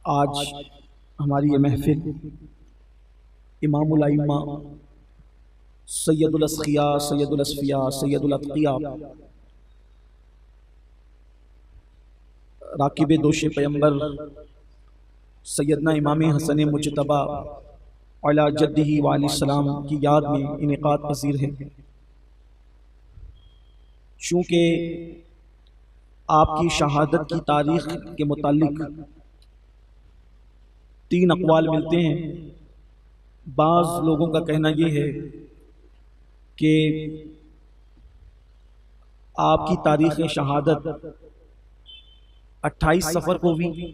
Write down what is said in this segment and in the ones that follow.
آج ہماری یہ محفل امام الائمہ سید الاسقیاء سید الاسفیاء سید الاتقیاء راکب دوش پیمبر سیدنا امام حسن مجتبی علی جدہ وعلیہ السلام کی یاد میں انعقاد پذیر ہے۔ چونکہ آپ کی شہادت کی تاریخ کے متعلق تین اقوال ملتے ہیں۔ بعض لوگوں کا کہنا یہ ہے کہ آپ کی تاریخ شہادت 28 صفر کو ہوئی،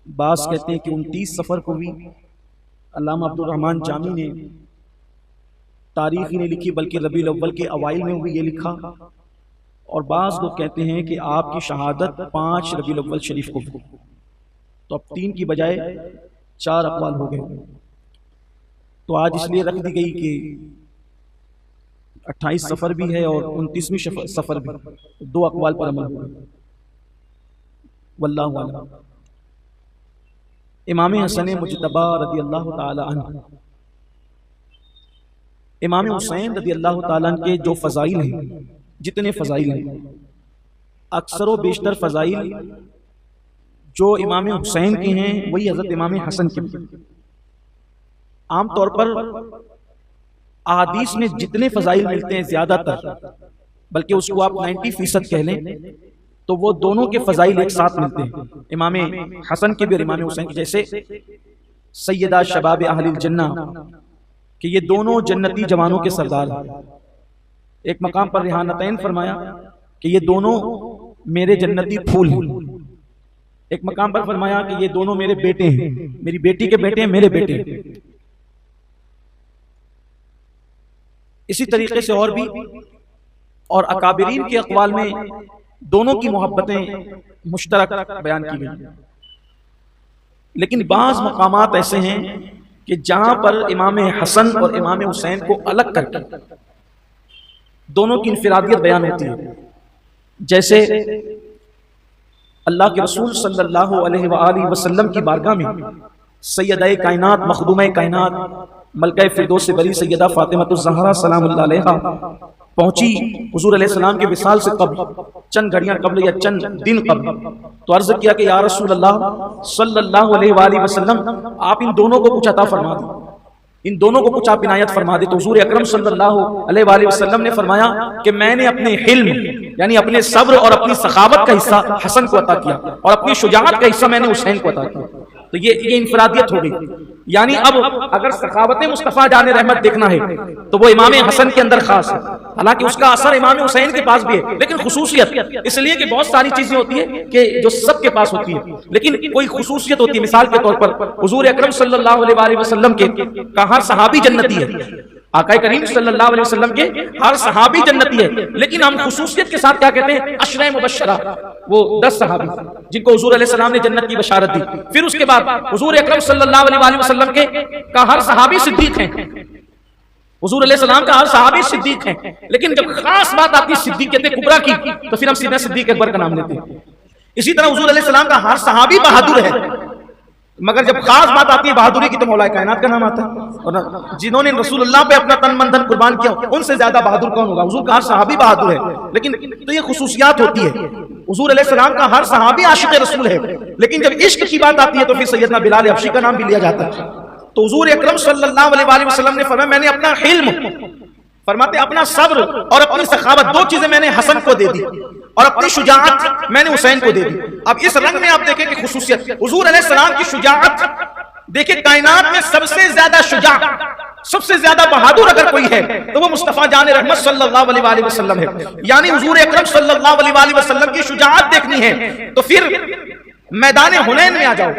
بعض کہتے ہیں کہ 29 صفر کو ہوئی۔ علامہ عبد الرحمن جامی نے تاریخ ہی نہیں لکھی بلکہ ربیع الاول کے اوائل میں ہوئی یہ لکھا، اور بعض لوگ کہتے ہیں کہ آپ کی شہادت 5 ربیع الاول شریف کو ہوئی۔ تو اب 3 کی بجائے 4 اقوال ہو گئے۔ تو آج اس لیے رکھ دی گئی کہ 28 صفر بھی ہے اور 29ویں صفر بھی، 2 اقوال پر عمل ہوا۔ واللہ اعلم۔ امام حسن مجتبی رضی اللہ تعالی عنہ، امام حسین رضی اللہ تعالی عنہ کے جو فضائل ہیں، جتنے فضائل ہیں، اکثر و بیشتر فضائل جو امام حسین کے ہیں وہی حضرت امام حسن کے ہیں۔ عام طور پر احادیث میں جتنے فضائل ملتے ہیں زیادہ تر، بلکہ اس کو آپ 90% کہہ لیں، تو وہ دونوں کے فضائل ایک ساتھ ملتے ہیں، امام حسن کے بھی اور امام حسین کے، جیسے سیدہ شباب اہل الجنہ کہ یہ دونوں جنتی جوانوں کے سردار ہیں۔ ایک مقام پر ریحانتین فرمایا کہ یہ دونوں میرے جنتی پھول ہیں۔ ایک مقام پر فرمایا کہ یہ دونوں میرے بیٹے ہیں، میری بیٹی کے بیٹے ہیں، میرے بیٹے ہیں۔ اسی طریقے سے اور بھی، اور اکابرین کے اقوال میں دونوں کی محبتیں مشترک بیان کی گئی۔ لیکن بعض مقامات ایسے ہیں کہ جہاں پر امام حسن اور امام حسین کو الگ کر کے دونوں کی انفرادیت بیان ہوتی ہے، جیسے اللہ کے رسول صلی اللہ علیہ وآلہ وسلم کی بارگاہ میں سیدہ کائنات مخدومہ کائنات ملکہ فردوس بری سیدہ فاطمہ الزہرا سلام اللہ علیہا پہنچی حضور علیہ السلام کے وصال سے قبل، چند گھڑیاں قبل یا چند دن قبل، تو عرض کیا کہ یا رسول اللہ صلی اللہ علیہ وآلہ وسلم، آپ ان دونوں کو کچھ عطا فرما دیں، ان دونوں کو کچھ آپ عنایت فرما دیں۔ تو حضور اکرم صلی اللہ علیہ وآلہ وسلم نے فرمایا کہ میں نے اپنے حلم یعنی اپنے صبر اور اپنی سخاوت کا حصہ حسن کو عطا کیا، اور اپنی شجاعت کا حصہ میں نے حسین کو عطا کیا۔ تو یہ انفرادیت ہو گئی۔ یعنی اب اگر سخاوت مصطفیٰ جان رحمت دیکھنا ہے تو وہ امام حسن کے اندر خاص ہے، حالانکہ اس کا اثر امام حسین کے پاس بھی ہے، لیکن خصوصیت اس لیے کہ بہت ساری چیزیں ہوتی ہیں کہ جو سب کے پاس ہوتی ہے، لیکن کوئی خصوصیت ہوتی ہے۔ مثال کے طور پر حضور اکرم صلی اللہ علیہ وآلہ وسلم کے ہر صحابی جنتی ہے، آقا کریم صلی اللہ علیہ وسلم کے ہر صحابی جنتی ہے، لیکن ہم خصوصیت کے ساتھ کیا کہتے ہیں؟ عشرہ مبشرہ، وہ 10 صحابی جن کو حضور علیہ السلام نے جنت کی بشارت دی۔ پھر اس کے بعد حضور اکرم صلی اللہ علیہ وآلہ وسلم کے ہر صحابی صدیق ہیں، حضور علیہ السلام کا ہر صحابی صدیق ہیں، لیکن جب خاص بات آتی ہے صدیقیت کبریٰ کی تو پھر ہم سیدھا صدیق اکبر کا نام لیتے ہیں۔ اسی طرح حضور علیہ السلام کا ہر صحابی بہادر ہے، مگر جب خاص بات آتی ہے بہادری کی تو مولا کائنات کا نام آتا ہے، اور جنہوں نے رسول اللہ پہ اپنا تن من دھن قربان کیا ان سے زیادہ بہادر کون ہوگا؟ حضور کا ہر صحابی بہادر ہے، لیکن تو یہ خصوصیات ہوتی ہے۔ حضور علیہ السلام کا ہر صحابی عاشق رسول ہے، لیکن جب عشق کی بات آتی ہے تو پھر سیدنا بلال حبشی کا نام بھی لیا جاتا ہے۔ تو حضور اکرم صلی اللہ علیہ وآلہ وسلم نے فرمایا میں نے اپنا حلم، فرماتے اپنا صبر اور اپنی سخاوت، 2 چیزیں میں نے حسن کو دے دی، اور اپنی شجاعت میں نے حسین کو دے دی۔ اب اس رنگ میں آپ دیکھیں کہ خصوصیت حضور علیہ السلام کی شجاعت، دیکھیں کائنات میں سب سے زیادہ شجاع، سب سے زیادہ بہادر اگر کوئی ہے تو وہ مصطفیٰ جان رحمت صلی اللہ علیہ وآلہ وسلم ہے۔ یعنی حضور اکرم صلی اللہ علیہ وآلہ وسلم کی شجاعت دیکھنی ہے تو پھر میدان حنین میں آ جاؤ،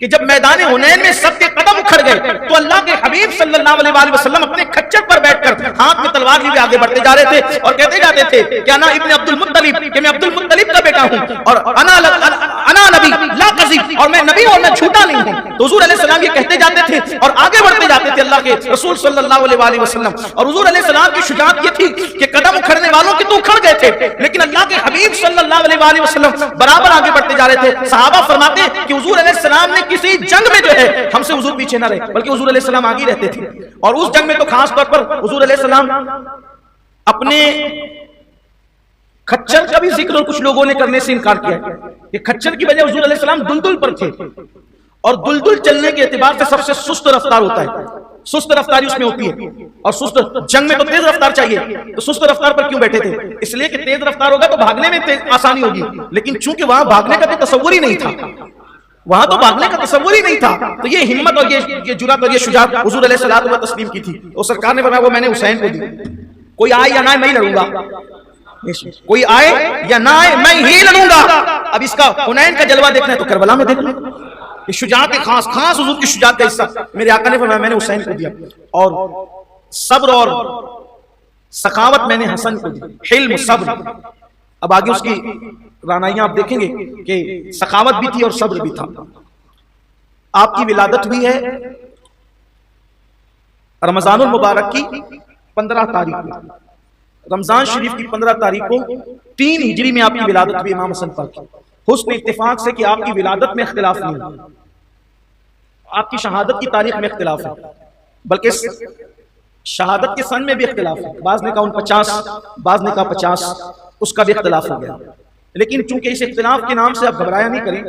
کہ جب میدان حنین میں سب کے قدم اکھڑ گئے تو اللہ کے حبیب صلی اللہ علیہ وآلہ وسلم اپنے کھچر پر بیٹھ کر ہاتھ میں تلوار لیے آگے بڑھتے جا رہے تھے اور کہتے جاتے تھے کہ انا ابن عبد المطلب، کہ میں عبد المطلب کا بیٹا ہوں، اور انا نبی لا کذب، اور میں نبی اور میں جھوٹا نہیں ہوں۔ تو حضور علیہ السلام یہ کہتے جاتے تھے اور آگے بڑھتے جاتے تھے اللہ کے رسول صلی اللہ علیہ وآلہ وسلم۔ اور حضور علیہ السلام کی شجاعت یہ تھی کہ قدم اکھڑنے والوں کے تو اکھڑ گئے تھے، لیکن اللہ کے حبیب صلی اللہ علیہ وآلہ وسلم برابر آگے بڑھتے جا رہے تھے۔ صحابہ فرماتے کہ حضور علیہ السلام نے کسی جنگ میں جو ہے ہم سے حضور پیچھے نہ رہے، بلکہ حضور علیہ السلام آگے رہتے تھے. اور اس جنگ میں تو خاص طور پر حضور علیہ السلام اپنے کھچر کا بھی ذکر اور کچھ لوگوں نے کرنے سے انکار کیا کہ کھچر کی وجہ حضور علیہ السلام دلدل پر تھے، اور دلدل چلنے کے اعتبار سے سب سے سست رفتار ہوتا ہے، سست رفتاری اس میں ہوتی ہے. اور سست جنگ میں تو تیز رفتار چاہیے، تو سست رفتار پر کیوں بیٹھے تھے؟ اس لیے کہ تیز رفتار ہوگا تو بھاگنے میں آسانی ہوگی، لیکن چونکہ وہاں بھاگنے کا کوئی تصور ہی نہیں تھا، وہاں تو بھاگنے کا تصور ہی نہیں تھا، تو یہ ہمت اور یہ جرأت اور یہ شجاعت حضور علیہ الصلوۃ والسلام تسلیم کی تھی. تو سرکار نے فرمایا وہ میں نے حسین کو دی، کوئی آئے یا نہ آئے میں ہی لڑوں گا، کوئی آئے یا نہ آئے میں ہی لڑوں گا. اب اس کا حنین کا جلوہ دیکھنا ہے تو کربلا میں دیکھنا. یہ شجاعت خاص حضور کی شجاعت کا حصہ میرے آقا نے فرمایا میں نے حسین کو دیا، اور صبر اور سخاوت میں نے حسن کو دی، حلم صبر. اب آگے اس کی رانائیاں آپ دیکھیں گے کہ سخاوت بھی تھی اور صبر بھی تھا. آپ کی ولادت ہوئی ہے رمضان المبارک کی 15 تاریخ کو، رمضان شریف کی 15 تاریخ کو 3 ہجری میں آپ کی ولادت ہوئی امام حسن پاک کی. حسن اتفاق سے کہ آپ کی ولادت میں اختلاف نہیں ہے، آپ کی شہادت کی تاریخ میں اختلاف ہے، بلکہ شہادت کے سن میں بھی اختلاف ہے. بعض نے کہا 49، بعض نے کہا 50، اس کا بھی اختلاف ہو گیا. لیکن چونکہ اس اختلاف کے نام سے آپ گھبرایا نہیں کریں،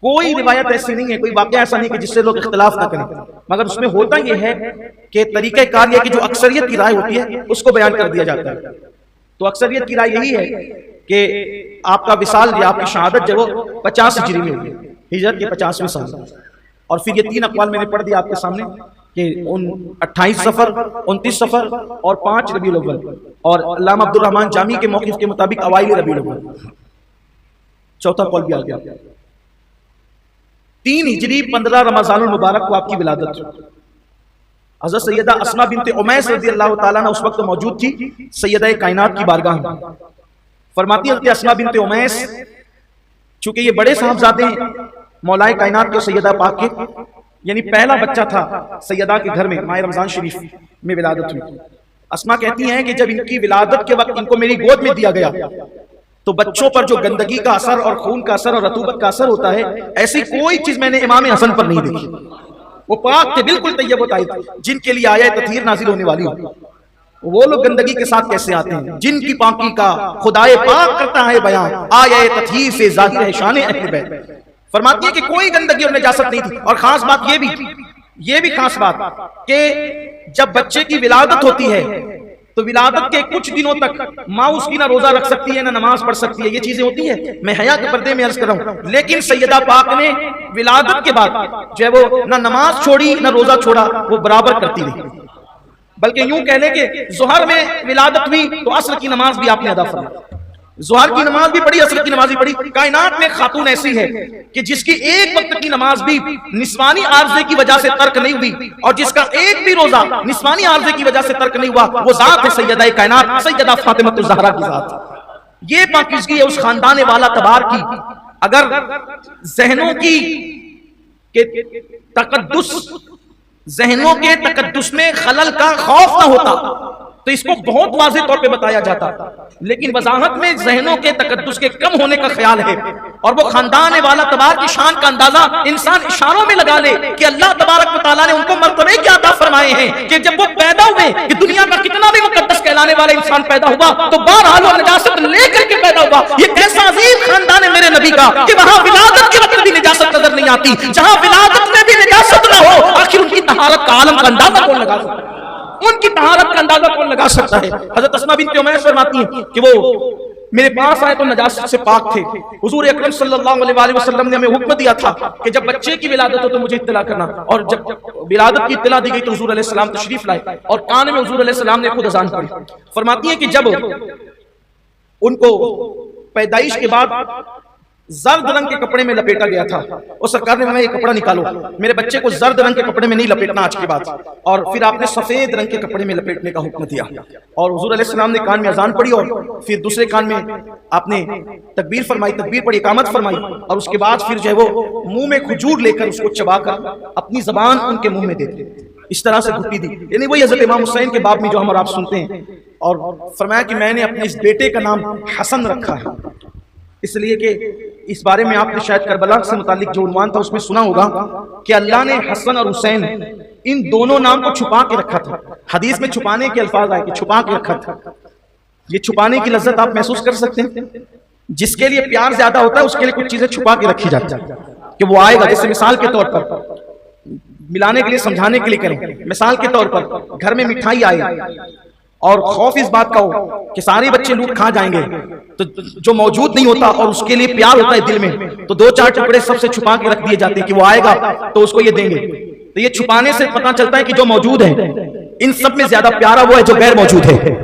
کوئی روایت ایسی نہیں ہے، کوئی واقعہ ایسا نہیں کہ جس سے لوگ اختلاف نہ کریں، مگر اس میں ہوتا یہ ہے کہ طریقہ کار یہ کہ جو اکثریت کی رائے ہوتی ہے اس کو بیان کر دیا جاتا ہے. تو اکثریت کی رائے یہی ہے کہ آپ کا وصال یا آپ کی شہادت جو 50 ہجری میں ہوئی، ہجرت کے 50ویں سال. اور پھر یہ 3 اقوال میں نے پڑھ دیا آپ کے سامنے کہ 28 صفر، 29 صفر اور 5 ربیع الاول، اور علامہ عبد الرحمن جامی کے موقف کے مطابق اوائل ربیع الاول. چوتھا قول بھی آ گیا. 3 ہجری 15 رمضان المبارک کو آپ کی ولادت. حضرت سیدہ اسماء بنت امیس رضی اللہ تعالیٰ عنہ اس وقت موجود تھی سیدہ کائنات کی بارگاہ میں. فرماتی حضرت اسماء بنت امیس چونکہ یہ بڑے صاحبزادے ہیں مولا کائنات کے سیدہ پاک کے، یعنی پہلا بچہ تھا سیدہ کے گھر میں ماہ رمضان شریف میں ولادت ہوئی. اسماء کہتی ہیں کہ جب ان کی ولادت کے وقت ان کو میری گود میں دیا گیا تو بچوں پر جو گندگی کا اثر اور خون کا اثر اور رطوبت کا اثر ہوتا ہے، ایسی کوئی چیز میں نے امام حسن پر نہیں دیکھی. وہ پاک تھے، بالکل طیب و طاہر تھے، جن کے لیے آیہ تطہیر نازل ہونے والی ہو. وہ لوگ گندگی کے ساتھ کیسے آتے ہیں جن کی پاکی کا خدائے پاک کرتا ہے بیان، آیہ تطہیر سے ظاہر ہے شان اہل بیت. فرماتی ہے کہ کوئی گندگی اور نجاست نہیں تھی. اور خاص بات یہ بھی خاص بات کہ جب بچے کی ولادت ہوتی ہے تو ولادت کے کچھ دنوں تک ماں اس کی نہ روزہ رکھ سکتی ہے نہ نماز پڑھ سکتی ہے. یہ چیزیں ہوتی ہیں، میں حیا کے پردے میں عرض کر رہا ہوں. لیکن سیدہ پاک نے ولادت کے بعد جو ہے وہ نہ نماز چھوڑی نہ روزہ چھوڑا، وہ برابر کرتی رہی. بلکہ یوں کہہ لیں کہ ظہر میں ولادت ہوئی تو عصر کی نماز بھی آپ نے ادا فرمائی، ظہر کی نماز بھی پڑھی، عصر کی نماز بھی پڑھی. کائنات میں خاتون ایسی ہے کہ جس کی ایک وقت کی نماز بھی نسوانی عارضے کی وجہ سے ترک نہیں ہوئی، اور جس کا ایک بھی روزہ نسوانی عارضے کی وجہ سے ترک نہیں ہوا، وہ ذات ہے سیدہ کائنات سیدہ فاطمہ الزہرا کی ذات. یہ پاکیزگی ہے اس خاندان والا تبار کی. اگر ذہنوں کی تقدس، ذہنوں کے تقدس میں خلل کا خوف نہ ہوتا تو اس کو بہت واضح طور پہ بتایا جاتا، لیکن وضاحت میں ذہنوں کے تقدس کے کم ہونے کا خیال ہے. اور وہ خاندان والا تبار کی شان کا اندازہ انسان اشاروں میں لگا لے کہ اللہ تبارک و تعالیٰ نے ان کو مرتبے کیا عطا فرمائے ہیں کہ جب وہ پیدا ہوئے کہ دنیا کا کتنا بھی مقدس کہلانے والا انسان پیدا ہوا تو بہرحال وہ نجاست لے کر کے پیدا ہوا. یہ کیسا عظیم خاندان ہے میرے نبی کا کہ وہاں ولادت کے وقت بھی نجاست نظر نہیں آتی. جہاں ولادت میں بھی نجاست نہ ہو، آخر ان کی طہارت کا عالم کا اندازہ کون لگا سکتا ہے؟ ان کی طہارت کا اندازہ کون لگا سکتا ہے؟ حضرت اسماء بنت امیس فرماتی ہیں کہ وہ میرے پاس آئے تو نجاست سے پاک تھے. حضور اکرم صلی اللہ علیہ وسلم نے ہمیں حکم دیا تھا کہ جب بچے کی ولادت ہو تو مجھے اطلاع کرنا. اور جب ولادت کی اطلاع دی گئی تو حضور علیہ السلام تشریف لائے اور کان میں حضور علیہ السلام نے خود اذان پڑھی. فرماتی ہیں کہ جب ان کو پیدائش کے بعد زرد رنگ کے کپڑے میں لپیٹا گیا تھا، اور سرکار نے ہمیں یہ کپڑا نکالو، میرے بچے کو زرد رنگ کے کپڑے میں نہیں لپیٹنا آج کے بعد. اور پھر آپ نے سفید رنگ کے کپڑے میں لپیٹنے کا حکم دیا. اور حضور علیہ السلام نے کان میں اذان پڑھی اور پھر دوسرے کان میں آپ نے تکبیر فرمائی، تکبیر پڑھی، اقامت فرمائی، اور اس کے بعد پھر جو ہے وہ منہ میں کھجور لے کر اس کو چبا کر اپنی زبان ان کے منہ میں دے دی، اس طرح سے گھٹی دی. یعنی وہی حضرت امام حسین کے باب میں جو ہم اور آپ سنتے ہیں. اور فرمایا کہ میں نے اپنے اس بیٹے کا نام حسن رکھا ہے. اس لیے کہ اس بارے میں آپ نے شاید کربلا سے متعلق جو عنوان تھا اس میں سنا ہوگا کہ اللہ نے حسن اور حسین ان دونوں نام کو چھپا کے رکھا تھا. حدیث میں چھپانے کے الفاظ آئے کہ چھپا کے رکھا تھا. یہ چھپانے کی لذت آپ محسوس کر سکتے ہیں. جس کے لیے پیار زیادہ ہوتا ہے اس کے لیے کچھ چیزیں چھپا کے رکھی جاتی ہیں کہ وہ آئے گا. جیسے مثال کے طور پر ملانے کے لیے سمجھانے کے لیے کریں, مثال کے طور پر گھر میں مٹھائی آئے اور خوف اس بات کا ہو کہ سارے بچے لوٹ کھا جائیں گے, تو جو موجود نہیں ہوتا اور اس کے لیے پیار ہوتا ہے دل میں, تو 2-4 ٹکڑے سب سے چھپا کے رکھ دیے جاتے ہیں کہ وہ آئے گا تو اس کو یہ دیں گے. تو یہ چھپانے سے پتہ چلتا ہے کہ جو موجود ہے ان سب میں زیادہ پیارا وہ ہے جو غیر موجود ہے.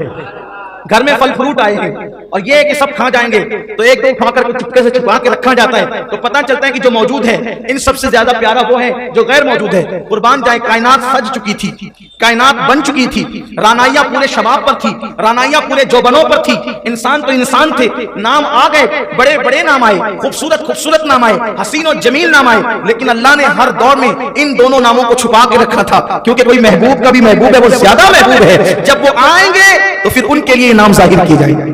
گھر میں پھل فروٹ آئے ہیں اور یہ ہے کہ سب کھا جائیں گے, تو ایک دو کھا کر کو چپکے سے چھپا کے رکھا جاتا ہے, تو پتہ چلتا ہے کہ جو موجود ہے ان سب سے زیادہ پیارا وہ ہے جو غیر موجود ہے. قربان جائے, کائنات سج چکی تھی, کائنات بن چکی تھی, رانائیاں پورے شباب پر تھی, رانائیاں پورے جوبنوں پر تھی, انسان تو انسان تھے, نام آ گئے, بڑے بڑے نام آئے, خوبصورت خوبصورت نام آئے, حسین و جمیل نام آئے, لیکن اللہ نے ہر دور میں ان دونوں ناموں کو چھپا کے رکھا تھا, کیونکہ کوئی محبوب کا بھی محبوب ہے, وہ زیادہ محبوب ہے. جب وہ آئیں گے تو پھر ان کے لیے نام ظاہر کیے جائیں گے.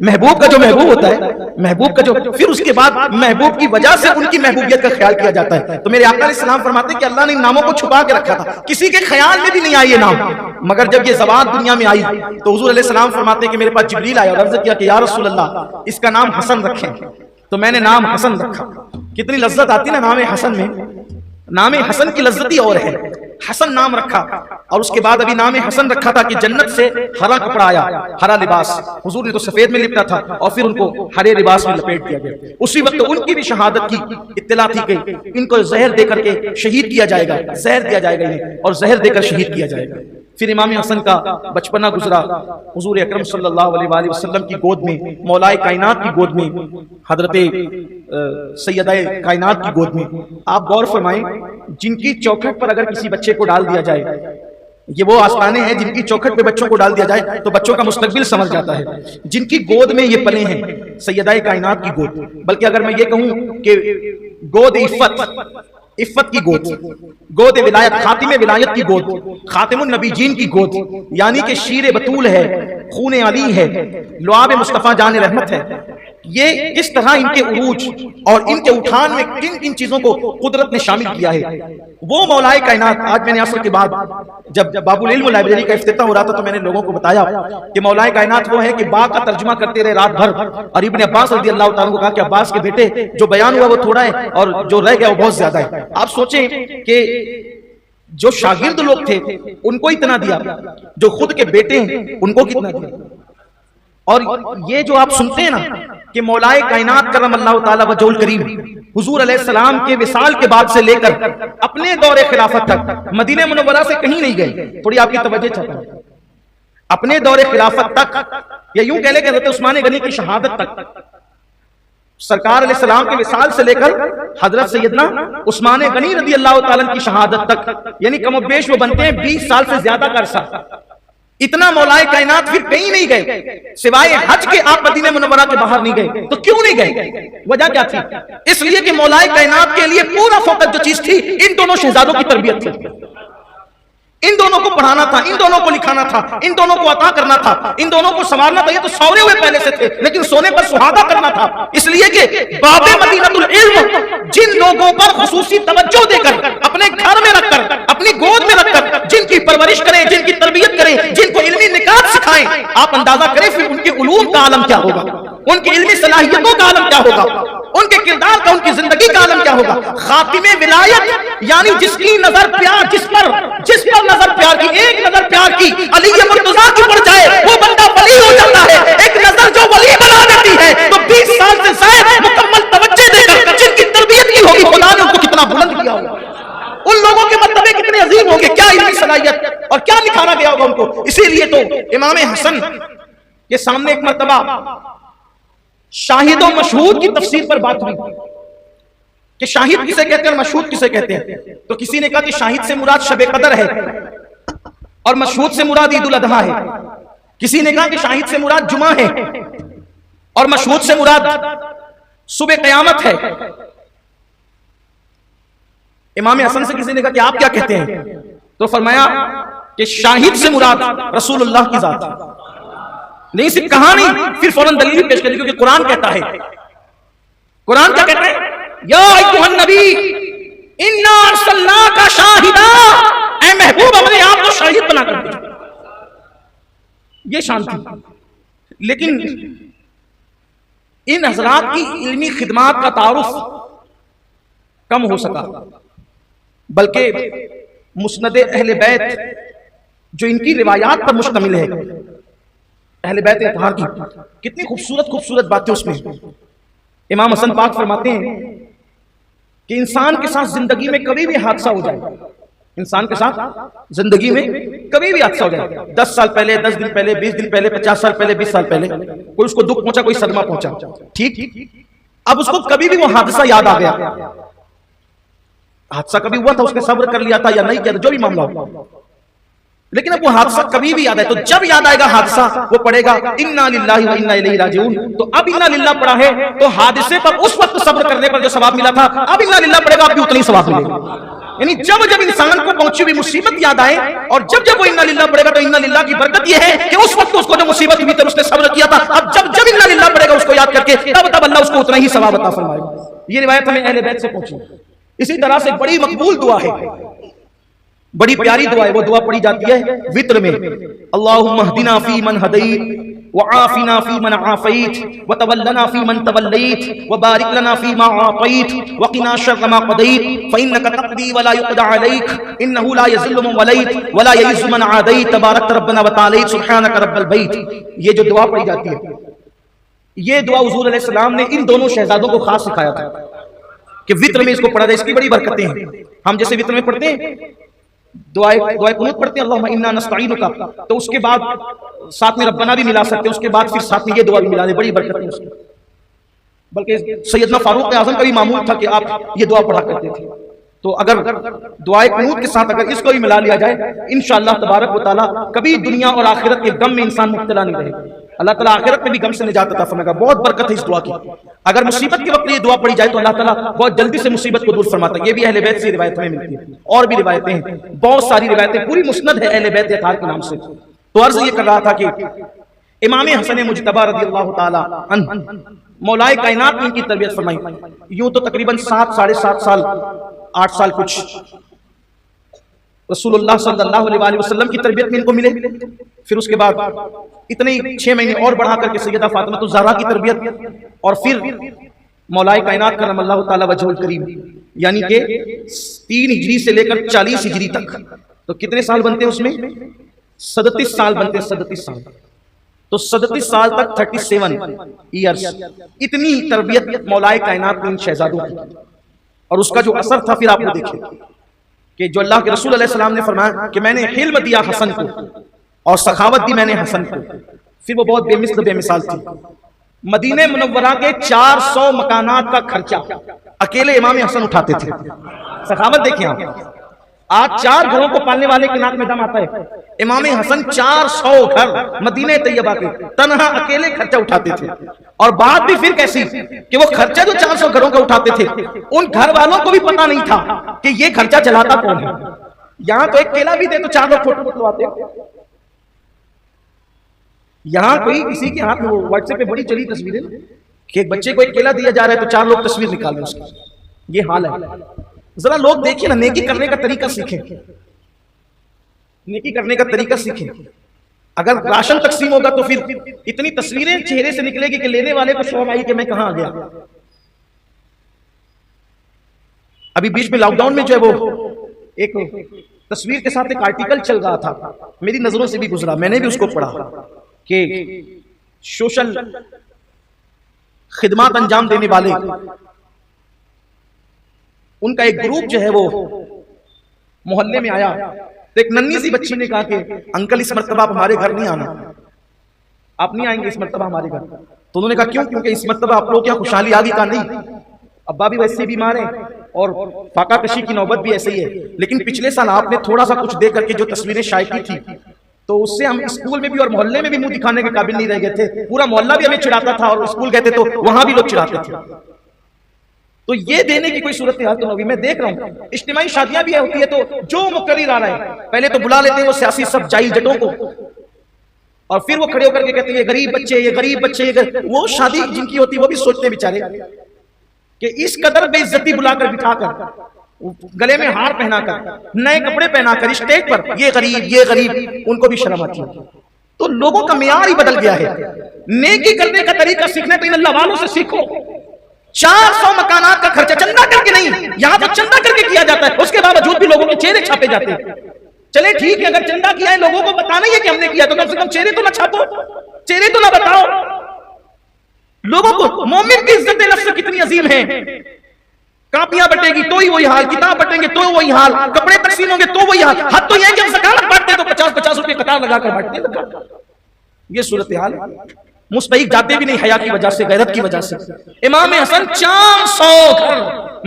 محبوب کا جو محبوب ہوتا ہے, محبوب کا جو, پھر اس کے بعد محبوب کی وجہ سے ان کی محبوبیت کا خیال کیا جاتا ہے. تو میرے آقا علیہ السلام فرماتے ہیں کہ اللہ نے ان ناموں کو چھپا کے رکھا تھا, کسی کے خیال میں بھی نہیں آئی یہ نام. مگر جب یہ زبان دنیا میں آئی تو حضور علیہ السلام فرماتے ہیں کہ میرے پاس جبریل آیا اور عرض کیا کہ یا رسول اللہ اس کا نام حسن رکھیں, تو میں نے نام حسن رکھا. کتنی لذت آتی نا نام حسن میں. نام حسن کی لذت ہی اور ہے. حسن نام رکھا, اور اس کے بعد ابھی نام حسن رکھا تھا کہ جنت سے ہرا کپڑا آیا, ہرا لباس. حضور نے تو سفید میں لپٹا تھا اور پھر ان کو ہرے لباس میں لپیٹ دیا گیا. اسی وقت ان کی بھی شہادت کی اطلاع تھی کہ ان کو زہر دے کر کے شہید کیا جائے گا, زہر دیا جائے گا انہیں اور زہر دے کر شہید کیا جائے گا. پھر امام حسن کا بچپنا گزرا حضور اکرم صلی اللہ علیہ وآلہ وسلم کی گود میں, مولائے کائنات کی گود میں, حضرت سیدہ کائنات کی گود میں. آپ غور فرمائیں, جن کی چوکھٹ پر اگر کسی بچے کو ڈال دیا جائے, یہ وہ آستانے ہیں جن کی چوکھٹ پہ بچوں کو ڈال دیا جائے تو بچوں کا مستقبل سمجھ جاتا ہے. جن کی گود میں یہ پلے ہیں, سیدہ کائنات کی گود, بلکہ اگر میں یہ کہوں کہ گود عفت کی گود, گود ولایت, خاتم ولایت کی گود, خاتم النبیین کی گود, یعنی کہ شیر بطول ہے, خون علی ہے, لعاب مصطفیٰ جان رحمت ہے. یہ کس طرح ان کے عروج اور ان کے اٹھان میں کن کن چیزوں کو قدرت نے شامل کیا ہے. وہ مولائے کائنات, آج میں نے عصر کے بعد جب باب العلم لائبریری کا افتتاح ہو رہا تھا تو میں نے لوگوں کو بتایا کہ مولائے کائنات وہ ہے کہ با کا ترجمہ کرتے رہے رات بھر, اور ابن عباس رضی اللہ تعالیٰ کو کہا کہ عباس کے بیٹے جو بیان ہوا وہ تھوڑا ہے اور جو رہ گیا وہ بہت زیادہ ہے. آپ سوچیں کہ جو شاگرد لوگ تھے ان کو اتنا دیا, جو خود کے بیٹے ہیں ان کو کتنا دیا. اور یہ جو آپ سنتے ہیں نا کہ مولائے کائنات کرم اللہ تعالیٰ وجہ الکریم حضور علیہ السلام کے وصال کے بعد سے لے کر اپنے دور خلافت تک مدینہ منورہ سے کہیں نہیں گئے. تھوڑی آپ کی توجہ چاہتا ہوں, اپنے دور خلافت تک, یا یوں کہہ لیں کہ حضرت عثمان غنی کی شہادت تک, سرکار علیہ السلام کے وصال سے لے کر حضرت سیدنا عثمان غنی رضی اللہ تعالیٰ کی شہادت تک, یعنی کم و بیش وہ بنتے ہیں 20 سال سے زیادہ کا عرصہ. اتنا مولائے کائنات پھر کہیں نہیں گئے سوائے حج کے. آپ مدینہ منورہ کے باہر نہیں گئے, تو کیوں نہیں گئے؟ وجہ کیا تھی؟ اس لیے کہ مولائے کائنات کے لیے پورا فوکس جو چیز تھی ان دونوں شہزادوں کی تربیت تھی. ان دونوں کو پڑھانا تھا, ان دونوں کو لکھانا تھا, ان دونوں کو عطا کرنا تھا, ان دونوں کو سنوارنا تھا. یہ تو سورے ہوئے پہلے سے تھے لیکن سونے پر سہاگا کرنا تھا. اس لیے کہ باب مدینۃ العلم جن لوگوں پر خصوصی توجہ دے کر, اپنے گھر میں رکھ کر, اپنی گود میں رکھ کر جن کی پرورش کریں, جن کی تربیت کریں, جن کو علمی نکات سکھائیں, آپ اندازہ کریں پھر ان کے علوم کا عالم کیا ہوگا, ان کی علمی صلاحیتوں کا عالم کیا ہوگا, ان کے کردار کا, ان کی زندگی کا عالم کیا ہوگا. خاتم ولایت یعنی جس کی نظر پیار, جس پر نظر پیار کی, ایک نظر پیار کی علی مرتضیٰ کی پڑ جائے وہ بندہ ولی ہو جاتا ہے. ایک نظر جو ولی بنا دیتی ہے تو 20 سال سے زائد مکمل توجہ دے کر جن کی تربیت کی ہوگی خدا نے ان کو کتنا بلند کیا ہوگا, ان لوگوں کے مرتبے کتنے عظیم ہوں گے, کیا علمی صلاحیت اور کیا لکھانا گیا ہوگا ان کو. اسی لیے تو امام حسن کے سامنے ایک مرتبہ شاہد و مشہود کی تفسیر پر بات ہوئی کہ شاہد کسے کہتے ہیں اور مشہود کسے کہتے ہیں. تو کسی نے کہا کہ شاہد سے مراد شب قدر ہے اور مشہود سے مراد عید الاضحیٰ ہے. کسی نے کہا کہ شاہد سے مراد جمعہ ہے اور مشہود سے مراد صبح قیامت ہے. امام حسن سے کسی نے کہا کہ آپ کیا کہتے ہیں, تو فرمایا کہ شاہد سے مراد رسول اللہ کی ذات ہے. نہیں صرف کہانی، پھر فوراً دلیل پیش کر دی، کیونکہ قرآن کہتا ہے، قرآن کیا کہتا ہے؟ یا ایھا النبی انا ارسلناک شاہدا، اے محبوب اپنے آپ کو شاہد بنا کر دے. یہ شان تھی. لیکن ان حضرات کی علمی خدمات کا تعارف کم ہو سکا، بلکہ مسند اہل بیت جو ان کی روایات پر مشتمل ہے، اہل بیت اطہار کی کتنی خوبصورت خوبصورت باتیں اس میں. امام حسن پاک فرماتے ہیں کہ انسان کے ساتھ زندگی میں کبھی بھی حادثہ ہو جائے، انسان کے ساتھ زندگی میں کبھی بھی حادثہ ہو جائے، 10 سال پہلے، 10 دن پہلے، 20 دن پہلے، 50 سال پہلے، 20 سال پہلے کوئی اس کو دکھ پہنچا، کوئی صدمہ پہنچا، ٹھیک، اب اس کو کبھی بھی وہ حادثہ یاد آ گیا، حادثہ کبھی ہوا تھا، اس نے صبر کر لیا تھا یا نہیں کیا تھا، جو بھی معاملہ ہو، لیکن اب وہ حادثہ کبھی بھی یاد آئے، تو جب یاد آئے گا حادثہ وہ پڑھے گا انا للہ و انا الیہ راجعون. تو اب انا للہ پڑھا ہے تو حادثے پر اس وقت صبر کرنے پر جو ثواب ملا تھا، اب انا للہ پڑھے گا اب بھی اتنا ہی ثواب ملے گا. یعنی جب جب انسان کو پہنچی ہوئی مصیبت یاد آئے اور جب جب وہ انا للہ پڑھے گا، تو انا للہ کی برکت یہ ہے کہ اس وقت اس کو جو مصیبت ہوئی تھی اس نے صبر کیا تھا، اب جب جب انا للہ پڑھے گا اس کو یاد کر کے، تب اللہ اس کو اتنا ہی ثواب عطا فرمائے گا. یہ روایت ہمیں اہل بیت سے پہنچی. اسی طرح سے بڑی مقبول دعا ہے، بڑی پیاری دعا ہے، وہ دعا پڑھی جاتی ہے وتر میں، اللہم اہدنا فی من ہدیت وعافنا فی من عافیت وتولنا فی من تولیت وبارک لنا فی ما اعطیت وقنا شر ما قضیت فانک تقضی ولا یقضى علیک انہ لا یذل من ولیت ولا یعز من عادیت تبارک ربنا وتعالیت سبحانک رب البیت. یہ جو دعا پڑھی جاتی ہے، یہ دعا حضور علیہ السلام نے ان دونوں شہزادوں کو خاص سکھایا تھا کہ وتر میں اس کو پڑھا جائے. اس کی بڑی برکتیں ہیں. ہم جیسے وتر میں پڑھتے ہیں دعائے قنوت پڑھتے ہیں اللہم انا نستعینک، تو اس کے بعد ساتھ میں ربنا بھی ملا سکتے ہیں، اس کے بعد پھر ساتھ میں یہ دعا بھی ملا دیں، بڑی برکت ہے اس کی. بلکہ سیدنا فاروق اعظم کا بھی معمول تھا کہ آپ یہ دعا پڑھا کرتے تھے. تو اگر دعائے قنوت کے ساتھ اگر اس کو بھی ملا لیا جائے، انشاءاللہ تبارک و تعالیٰ کبھی دنیا اور آخرت کے غم میں انسان مبتلا نہیں رہے گا. اللہ تعالیٰ آخرت میں بھی غم سے نجات عطا فرمائے گا. بہت برکت ہے اس دعا کی. اگر مصیبت کے وقت یہ دعا پڑھی جائے تو اللہ تعالیٰ بہت جلدی سے مصیبت کو دور فرماتا ہے. یہ بھی اہل بیت سے روایت ہمیں ملتی ہے، اور بھی روایتیں ہیں، بہت ساری روایتیں، پوری مسند ہے اہل بیت اطہار کے نام سے. تو عرض یہ کر رہا تھا کہ امام حسن مجتبی رضی اللہ تعالیٰ عنہ مولائے کائنات نے ان کی تربیت فرمائی. یوں تو تقریباً 7 ساڑھے 7 سال 8 سال کچھ رسول اللہ صلی اللہ علیہ وسلم کی تربیت میں ان کو ملے. پھر اس کے بعد اتنے 6 مہینے اور بڑھا کر کے سیدہ فاطمہ الزہرا کی تربیت، اور پھر مولائے کائنات کرم اللہ تعالی وجہہ الکریم، یعنی کہ 3 ہجری سے لے کر 40 ہجری تک. تو کتنے سال بنتے ہیں اس میں؟ 37 سال بنتے ہیں. 37 سال تو 37 سال تک 37 ایئرز اتنی تربیت مولائے کائنات نے ان شہزادوں کی. اور اس کا جو اثر تھا پھر آپ نے دیکھے کہ جو اللہ کے رسول علیہ السلام نے فرمایا کہ میں نے حلم دیا حسن کو اور سخاوت دی میں نے حسن کو، پھر وہ بہت بے مثل بے مثال تھی. مدینہ منورہ کے 400 مکانات کا خرچہ اکیلے امام حسن اٹھاتے تھے. سخاوت دیکھیں آپ. آج 4 گھروں کو پالنے والے کے ناک میں دم آتا ہے. امام حسن 400 گھر مدینہ طیبہ کے تنہا اکیلے خرچہ اٹھاتے تھے. اور بات بھی پھر کیسی کہ وہ خرچہ جو 400 گھروں کا اٹھاتے تھے ان گھر والوں کو بھی پتا نہیں تھا کہ یہ خرچہ چلاتا کون ہے. یہاں تو ایک کیلا بھی دے تو 4 لوگ فوٹو کھلواتے. یہاں کوئی کسی کے ہاتھ میں واٹس ایپ پہ بڑی چلی تصویریں کہ ایک بچے کو ایک کیلا دیا جا رہا ہے تو 4 لوگ تصویر نکال رہے ہیں اس کی. یہ حال ہے. ذرا لوگ دیکھیں نا، نیکی کرنے کا طریقہ سیکھیں، نیکی کرنے کا طریقہ سیکھیں. اگر راشن تقسیم ہوگا تو پھر اتنی تصویریں چہرے سے نکلے گی کہ لینے والے کو شرم آئی کہ میں کہاں آ گیا. ابھی بیچ میں لاک ڈاؤن میں جو ہے وہ ایک تصویر کے ساتھ ایک آرٹیکل چل رہا تھا، میری نظروں سے بھی گزرا، میں نے بھی اس کو پڑھا کہ سوشل خدمات انجام دینے والے ان کا ایک گروپ جو ہے وہ محلے میں آیا. تو ایک ننھی سی بچی نے کہا کہ انکل اس مرتبہ آپ ہمارے گھر نہیں آنا، آپ نہیں آئیں گے اس مرتبہ ہمارے گھر. تو انہوں نے کہا کیوں؟ کیونکہ اس مرتبہ آپ لوگ کیا خوشحالی آگی کا نہیں، ابا بھی ویسے بیمار ہیں اور فاقہ کشی کی نوبت بھی ایسے ہی ہے. لیکن پچھلے سال آپ نے تھوڑا سا کچھ دے کر کے جو تصویریں شائع کی تھی تو اس سے ہم اسکول میں بھی اور محلے میں بھی منہ دکھانے کے قابل نہیں رہ گئے تھے. پورا محلہ بھی ہمیں چڑھاتا تھا اور اسکول گئے تھے تو وہاں بھی لوگ چڑھاتے تھے. تو یہ دینے کی کوئی صورتحال تو ہوگی. میں دیکھ رہا ہوں اجتماعی شادیاں بھی ہوتی ہے تو جو مقرر آ رہا ہے پہلے تو بلا لیتے ہیں وہ سیاسی سب جاہل جٹوں کو، اور پھر وہ کھڑے ہو کر کے کہتے ہیں یہ غریب بچے، یہ غریب بچے، وہ شادی جن کی ہوتی وہ بھی سوچتے ہیں بیچارے کہ اس قدر بے عزتی بلا کر بٹھا کر، گلے میں ہار پہنا کر، نئے کپڑے پہنا کر اسٹیج پر یہ غریب یہ غریب، ان کو بھی شرم آتی ہے۔ تو لوگوں کا معیار ہی بدل گیا ہے۔ نیکی کرنے کا طریقہ سیکھنا تو ان اللہ والوں سے سیکھو۔ 400 مکانات کا خرچہ چندہ کر کے نہیں، یہاں تو چندہ کر کے کیا جاتا ہے، اس کے باوجود بھی لوگوں کے چہرے چھاپے جاتے ہیں۔ چلے ٹھیک ہے، اگر چندہ کیا ہے لوگوں کو بتانا ہی ہے کہ ہم نے کیا، تو کم سے کم چہرے تو نہ چھاپو، چہرے تو نہ بتاؤ لوگوں کو۔ مومن کی عزت نفس کتنی عظیم ہے۔ کاپیاں بٹے گی تو ہی وہی حال، کتاب بٹیں گے تو وہی حال، کپڑے تقسیم ہوں گے تو وہی حال۔ حد تو یہ ہے کہ ہم زکات بانٹتے تو 50-50 روپے قطار لگا کر بانٹتے ہیں۔ یہ صورتحال مستحق جاتے بھی نہیں حیا کی وجہ سے، غیرت کی وجہ سے۔ امام حسن 400 گھر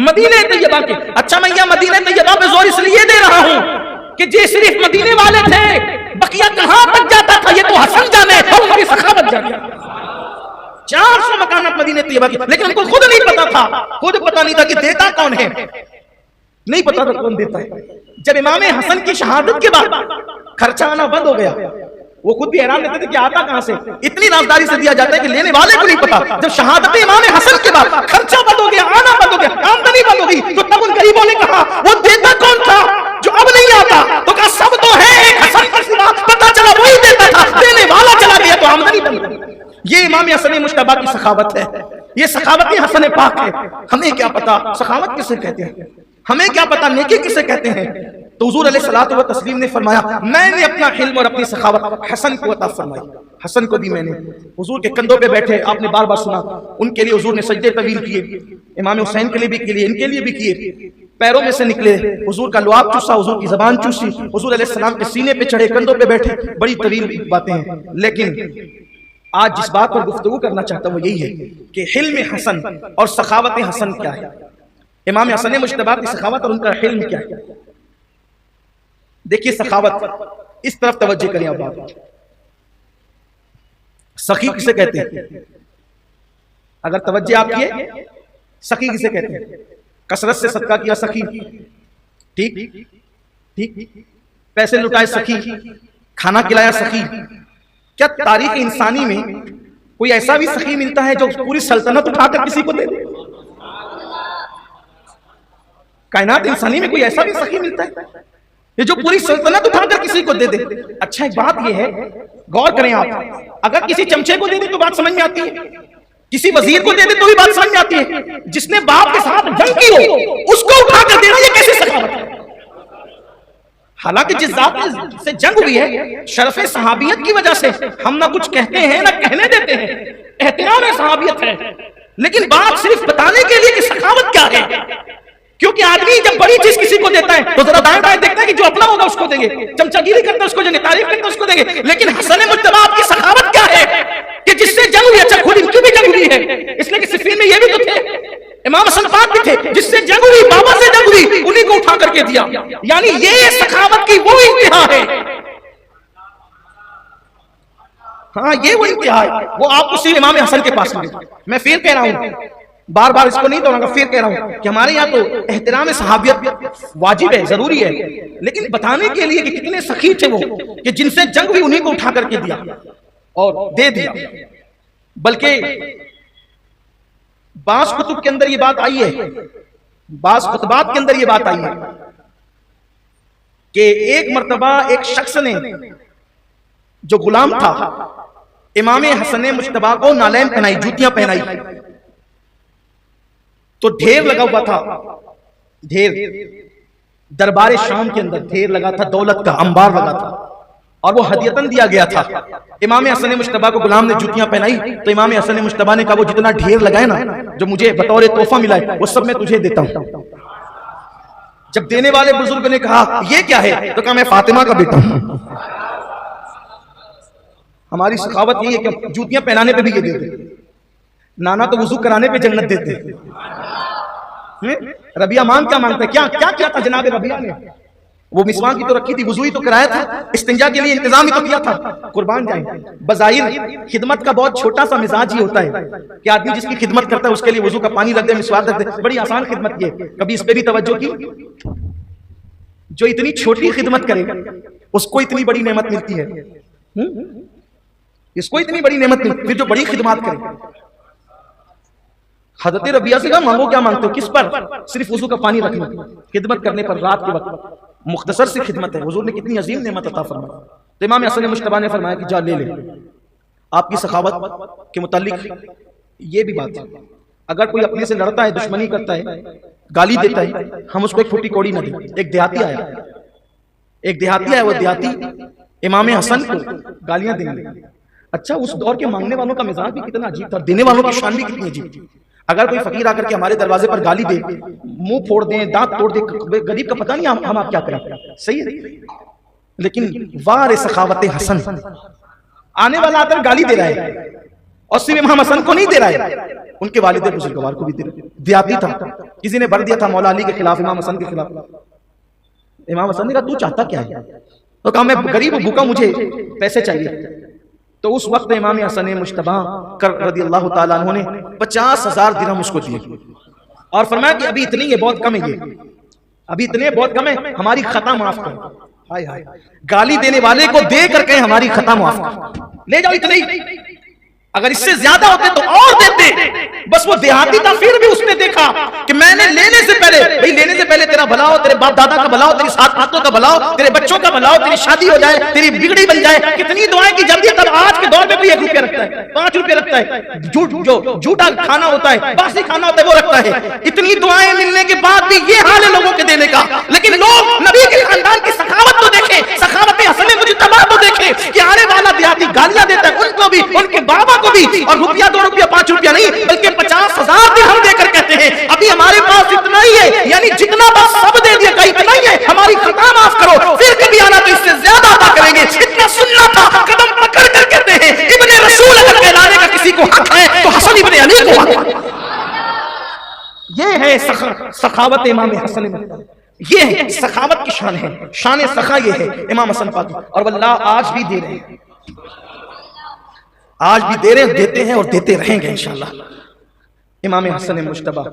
مدینہ طیبہ کے، اچھا میں یہ مدینہ طیبہ پہ زور اس لیے دے رہا ہوں کہ جی صرف مدینے والے تھے، بقیہ کہاں تک جاتا تھا یہ تو حسن جانے، اور ان کی سخاوت جانے۔ 400 مکانات مدینہ طیبہ کی، لیکن ان کو خود نہیں پتا تھا، خود پتا نہیں تھا کہ دیتا کون ہے، نہیں پتا تھا کون دیتا ہے۔ جب امام حسن کی شہادت کے بعد خرچہ آنا بند ہو گیا، وہ خود بھی حیران رہتے تھے کہ آتا کہاں سے، اتنی نازداری سے دیا جاتا ہے کہ لینے والے کو نہیں پتا۔ جب شہادت امام حسن کے بعد خرچہ بند ہو گیا، آنا بند ہو گیا، آمدنی بند ہو گئی، تو تب ان غریبوں نے کہا وہ دیتا کون تھا جو اب نہیں آتا؟ تو کہا سب تو ہے، ایک حسن پر سوا پتا چلا وہی دیتا تھا، دینے والا چلا گیا تو آمدنی بند ہو گئی۔ یہ امام حسن مجتبی کی سخاوت ہے، یہ سخاوت حسن پاک ہے۔ ہمیں کیا پتا سخاوت کسے کہتے ہیں، ہمیں کیا پتا نیکی کسے کہتے ہیں۔ تو حضور علیہ الصلوۃ والتسلیم نے فرمایا میں نے اپنا حلم اور اپنی سخاوت حسن کو عطا فرمائی، حسن کو بھی میں نے۔ حضور کے کندھوں پہ بیٹھے، آپ نے بار بار سنا، ان کے لیے حضور نے سجدے طویل کیے، امام حسین کے لیے بھی کیے، ان کے لیے بھی کیے۔ پیروں میں سے نکلے، حضور کا لعاب چوسا، حضور کی زبان چوسی، حضور علیہ السلام کے سینے پہ چڑھے، کندھوں پہ بیٹھے، بڑی طویل باتیں ہیں۔ لیکن آج جس بات پر گفتگو کرنا چاہتا ہوں وہ یہی ہے کہ حلم حسن اور سخاوت حسن کیا ہے، امام حسن مجتبی کی سخاوت اور ان کا حلم کیا ہے۔ دیکھیے سخاوت، اس طرف توجہ کریں اب آپ، سخی کسے کہتے ہیں؟ اگر توجہ آپ کیے، سخی کسے کہتے ہیں؟ کثرت سے صدقہ کیا سخی، ٹھیک ٹھیک، پیسے لٹائے سخی، کھانا کھلایا سخی۔ کیا تاریخ انسانی میں کوئی ایسا بھی سخی ملتا ہے جو پوری سلطنت اٹھا کر کسی کو دے دے؟ کائنات انسانی میں کوئی ایسا بھی سخی ملتا ہے یہ جو پوری سلطنت اٹھا کر کسی کو دے دے؟ اچھا ایک بات یہ ہے، غور کریں آپ، اگر کسی چمچے کو دے دے تو بات سمجھ میں آتی ہے، کسی وزیر کو دے دے تو بھی بات سمجھ میں آتی ہے، جس نے باپ کے ساتھ جنگ کی ہو اس کو اٹھا کر دینا یہ کیسی سخاوت ہے؟ حالانکہ جس ذات سے جنگ ہوئی ہے شرف صحابیت کی وجہ سے ہم نہ کچھ کہتے ہیں نہ کہنے دیتے ہیں، احترام صحابیت ہے، لیکن بات صرف بتانے کے لیے کہ سخاوت کیا ہے۔ کیونکہ آدمی جب بڑی چیز کسی کو دیتا ہے تو ذرا دائیں بائیں دیکھتا ہے کہ جو اپنا ہوگا اس کو دیں گے، چمچہ گیری کرتا ہے اس کو دیں گے، تعریف کرتا ہے اس کو دیں گے، لیکن حسن مجتبی کی سخاوت کیا ہے کہ جس سے جنگ ہوئی، اچھا خود ان کی بھی جنگ ہوئی ہے، اس لیے کہ صفین میں یہ بھی تو تھے، امام حسن پاک بھی تھے، جس سے جنگ ہوئی، بابا سے جنگ ہوئی، انہیں کو اٹھا کر کے دیا۔ یعنی یہ سخاوت کی وہ انتہا ہے، ہاں یہ وہ انتہا ہے، وہ آپ کو صرف امام حسن کے پاس ملے۔ میں پھر کہہ رہا ہوں، بار بار اس کو نہیں دہراؤں گا، پھر کہہ رہا ہوں کہ ہمارے یہاں تو احترام صحابیت واجب ہے، ضروری ہے، لیکن بتانے کے لیے کہ کتنے سخی تھے وہ کہ جن سے جنگ بھی انہیں کو اٹھا کر کے دیا اور دے دیا۔ بلکہ بعض کتب کے اندر یہ بات آئی ہے، بعض خطبات کے اندر یہ بات آئی ہے کہ ایک مرتبہ ایک شخص نے جو غلام تھا امام حسن مجتبی کو نالین پہنائی، جوتیاں پہنائی، تو ڈھیر لگا ہوا تھا، ڈھیر دربار شام کے اندر ڈھیر لگا تھا، دولت کا انبار لگا تھا، اور وہ ہدیتاً دیا گیا تھا۔ امام حسن مجتبی کو غلام نے جوتیاں پہنائی تو امام حسن مجتبی نے کہا وہ جتنا ڈھیر لگائے نا جو مجھے بطور تحفہ ملا ہے وہ سب میں تجھے دیتا ہوں۔ جب دینے والے بزرگ نے کہا یہ کیا ہے تو کہا میں فاطمہ کا بیٹا ہوں۔ ہماری سخاوت یہ ہے کہ جوتیاں پہنانے پہ بھی یہ دیتے، نانا تو وضو کرانے پہ جنت دیتے۔ ربیہ مان کیا مانگتا ہے؟ کیا کیا تھا جناب ربیہ نے؟ وہ مسواک کی تو رکھی تھی، وضو ہی تو کرایا تھا، استنجا کے لیے انتظام ہی تو کیا تھا۔ قربان جائیں، بظاہر خدمت کا بہت چھوٹا سا مزاج ہی ہوتا ہے کہ آدمی جس کی خدمت کرتا ہے اس کے لیے وضو کا پانی رکھ دے، مسواک رکھ دے، بڑی آسان خدمت یہ ہے۔ کبھی اس پہ بھی توجہ کی؟ جو اتنی چھوٹی خدمت کرے اس کو اتنی بڑی نعمت ملتی ہے۔ اس کو اتنی بڑی نعمت نہیں، پھر جو بڑی خدمات کرے. حضرت ربیہ سے کہا مانگو کیا مانگتے ہو، کس پر؟ صرف وضو کا پانی رکھنا، خدمت کرنے پر. رات کے وقت مختصر سی خدمت ہے، حضور نے کتنی عظیم نعمت عطا فرمائی. تو امام حسن مجتبیٰ نے فرمایا کہ جا لے لے. آپ کی سخاوت کے متعلق یہ بھی بات ہے، اگر کوئی اپنے سے لڑتا ہے، دشمنی کرتا ہے، گالی دیتا ہے، ہم اس کو ایک پھوٹی کوڑی نہ دیں. ایک دیہاتی آیا، وہ دیہاتی امام حسن کو گالیاں دیں گے. اچھا، اس دور کے مانگنے والوں کا مزاج بھی کتنا عجیب تھا، دینے والوں کی شان بھی کتنی عجیب تھی. اگر کوئی فقیر آ کر کے ہمارے دروازے پر گالی دے، منہ پھوڑ دیں، دانت توڑ دیں، غریب کا پتہ نہیں ہم آپ کیا کریں. صحیح ہے، لیکن وار سخاوت حسن، آنے والا آ کر گالی دے رہا ہے اور صرف امام حسن کو نہیں دے رہا ہے، ان کے والد بزرگوار کو بھی دے رہا ہے. دیہاتی تھا، کسی نے بھر دیا تھا مولا علی کے خلاف، امام حسن کے خلاف. امام حسن نے کہا تو چاہتا کیا ہے؟ تو کہا میں غریب بھوکا، مجھے پیسے چاہیے. تو اس وقت امام حسن مجتبیٰ رضی اللہ تعالیٰ عنہ نے 50,000 درہم اس کو دیے اور فرمایا کہ ابھی اتنی ہے، بہت کم ہے، یہ ابھی اتنے بہت کم ہے، ہماری خطا معاف کرو. ہائے ہائے، گالی دینے والے کو دے کر کہیں ہماری خطا معاف کرو، لے جاؤ اتنے ہی. اگر اس سے زیادہ ہوتے تو اور دیتے. بس وہ دیہاتی تھا، پھر بھی اس نے دیکھا کہ میں نے لینے سے پہلے، بھئی لینے سے پہلے تیرا بھلا ہو، تیرے باپ دادا کا بھلا ہو، تیری سات ہاتھوں کا بھلا ہو، تیرے بچوں کا بھلا ہو، تیری شادی ہو جائے، تیری بگڑی بن جائے. کتنی دعائیں کی جلدی. تب آج کے دور میں بھی 1 روپیہ رکھتا ہے، 5 روپیہ رکھتا ہے. جو جھوٹا کھانا ہوتا ہے، باسی کھانا ہوتا ہے، وہ رکھتا ہے. اتنی دعائیں ملنے کے بعد بھی یہ حال ہے لوگوں کے دینے کا. لیکن لوگ نبی کے خاندان کی سخاوت تو دیکھیں، سخاوت حسن مجتبیٰ تو دیکھیں کہ آنے والا دیہاتی گالیاں دیتا ہے، ان کو بھی، ان کے بابا کو بھی، اور روپیہ 2 روپیہ 5 روپیہ نہیں بلکہ 50,000 درہم دے کر کہتے ہیں ابھی ہمارے پاس اتنا ہی ہے، یعنی جتنا بس سب دے دیا، کہیں اتنا ہی ہے، ہماری خطا معاف کرو، پھر کبھی آنا تو اس سے زیادہ عطا کریں گے. اتنا سننا تھا، قدم پکڑ کر کہتے ہیں ابن رسول اگر کہلانے کا کسی کو حق ہے تو حسن ابن علی کو حق ہے. یہ ہے سخاوت امام حسن. یہ ہے سخاوت کی شان ہے، شان سخا یہ ہے امام حسن پاک. اور واللہ آج بھی دے رہے ہیں، آج بھی دے رہے ہیں، دیتے ہیں اور دیتے رہیں گے انشاءاللہ. امام حسن مجتبیٰ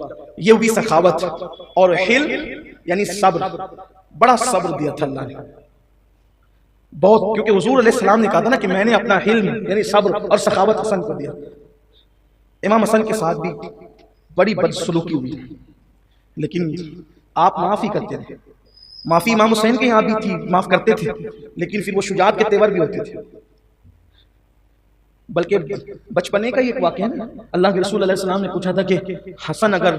یہ بھی سخاوت اور حلم یعنی صبر، بڑا صبر دیا تھا اللہ نے بہت، کیونکہ حضور علیہ السلام نے کہا تھا نا کہ میں نے اپنا حلم یعنی صبر اور سخاوت حسن کو دیا. امام حسن کے ساتھ بھی بڑی بدسلوکی ہوئی، لیکن آپ معاف ہی کرتے تھے. معافی امام حسین کے یہاں بھی تھی، معاف کرتے تھے، لیکن پھر وہ شجاعت کے تیور بھی ہوتے تھے. بلکہ بچپنے کا یہ واقعہ ہے نا، اللہ کے رسول علیہ السلام نے پوچھا تھا کہ حسن اگر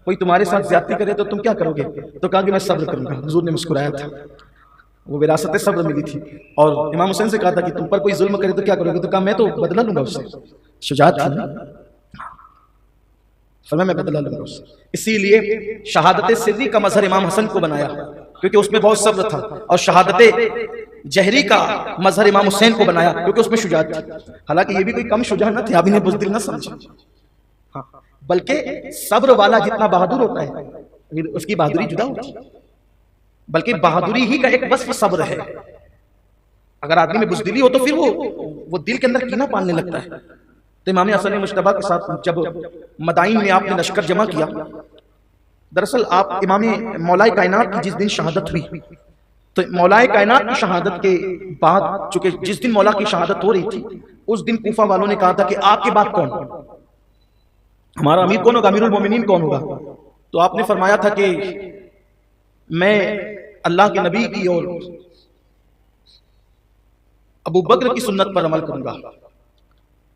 کوئی تمہارے ساتھ زیادتی کرے تو تم کیا کرو گے؟ تو کہا کہ میں صبر کروں گا. حضور نے مسکرایا تھا، وہ وراثت صبر ملی تھی. اور امام حسین سے کہا تھا کہ تم پر کوئی ظلم کرے تو کیا کرو گے؟ تو کہا میں تو بدلہ لوں گا اس سے. شجاعت تھی نا، فرمایا میں بدلہ لوں گا اس سے. اسی لیے شہادت سری کا مظہر امام حسن کو بنایا کیونکہ اس میں بہت صبر تھا، اور شہادت جہری کا مظہر امام حسین کو بنایا کیونکہ اس میں شجاعت تھی. حالانکہ یہ بھی کوئی کم شجاع نہ تھے، آپ انہیں بزدل نہ سمجھیں. ہاں، بلکہ صبر والا جتنا بہادر ہوتا ہے اس کی بہادری جدا ہوتی ہے، بلکہ بہادری ہی کا ایک وصف صبر ہے. اگر آدمی میں بزدلی ہو تو پھر وہ دل کے اندر کینہ پالنے لگتا ہے. تو امام حسن مجتبیٰ کے ساتھ جب مدائن میں آپ نے لشکر جمع کیا، دراصل آپ امام مولا کائنات کی جس دن شہادت ہوئی، تو مولا کائنات کی شہادت کے بعد چونکہ جس دن مولا کی شہادت ہو رہی تھی اس دن کوفہ والوں نے کہا تھا کہ آپ کے بعد کون، ہمارا امیر کون ہوگا، امیر المومنین کون ہوگا؟ تو آپ نے فرمایا تھا کہ میں اللہ کے نبی کی اور ابو بکر کی سنت پر عمل کروں گا،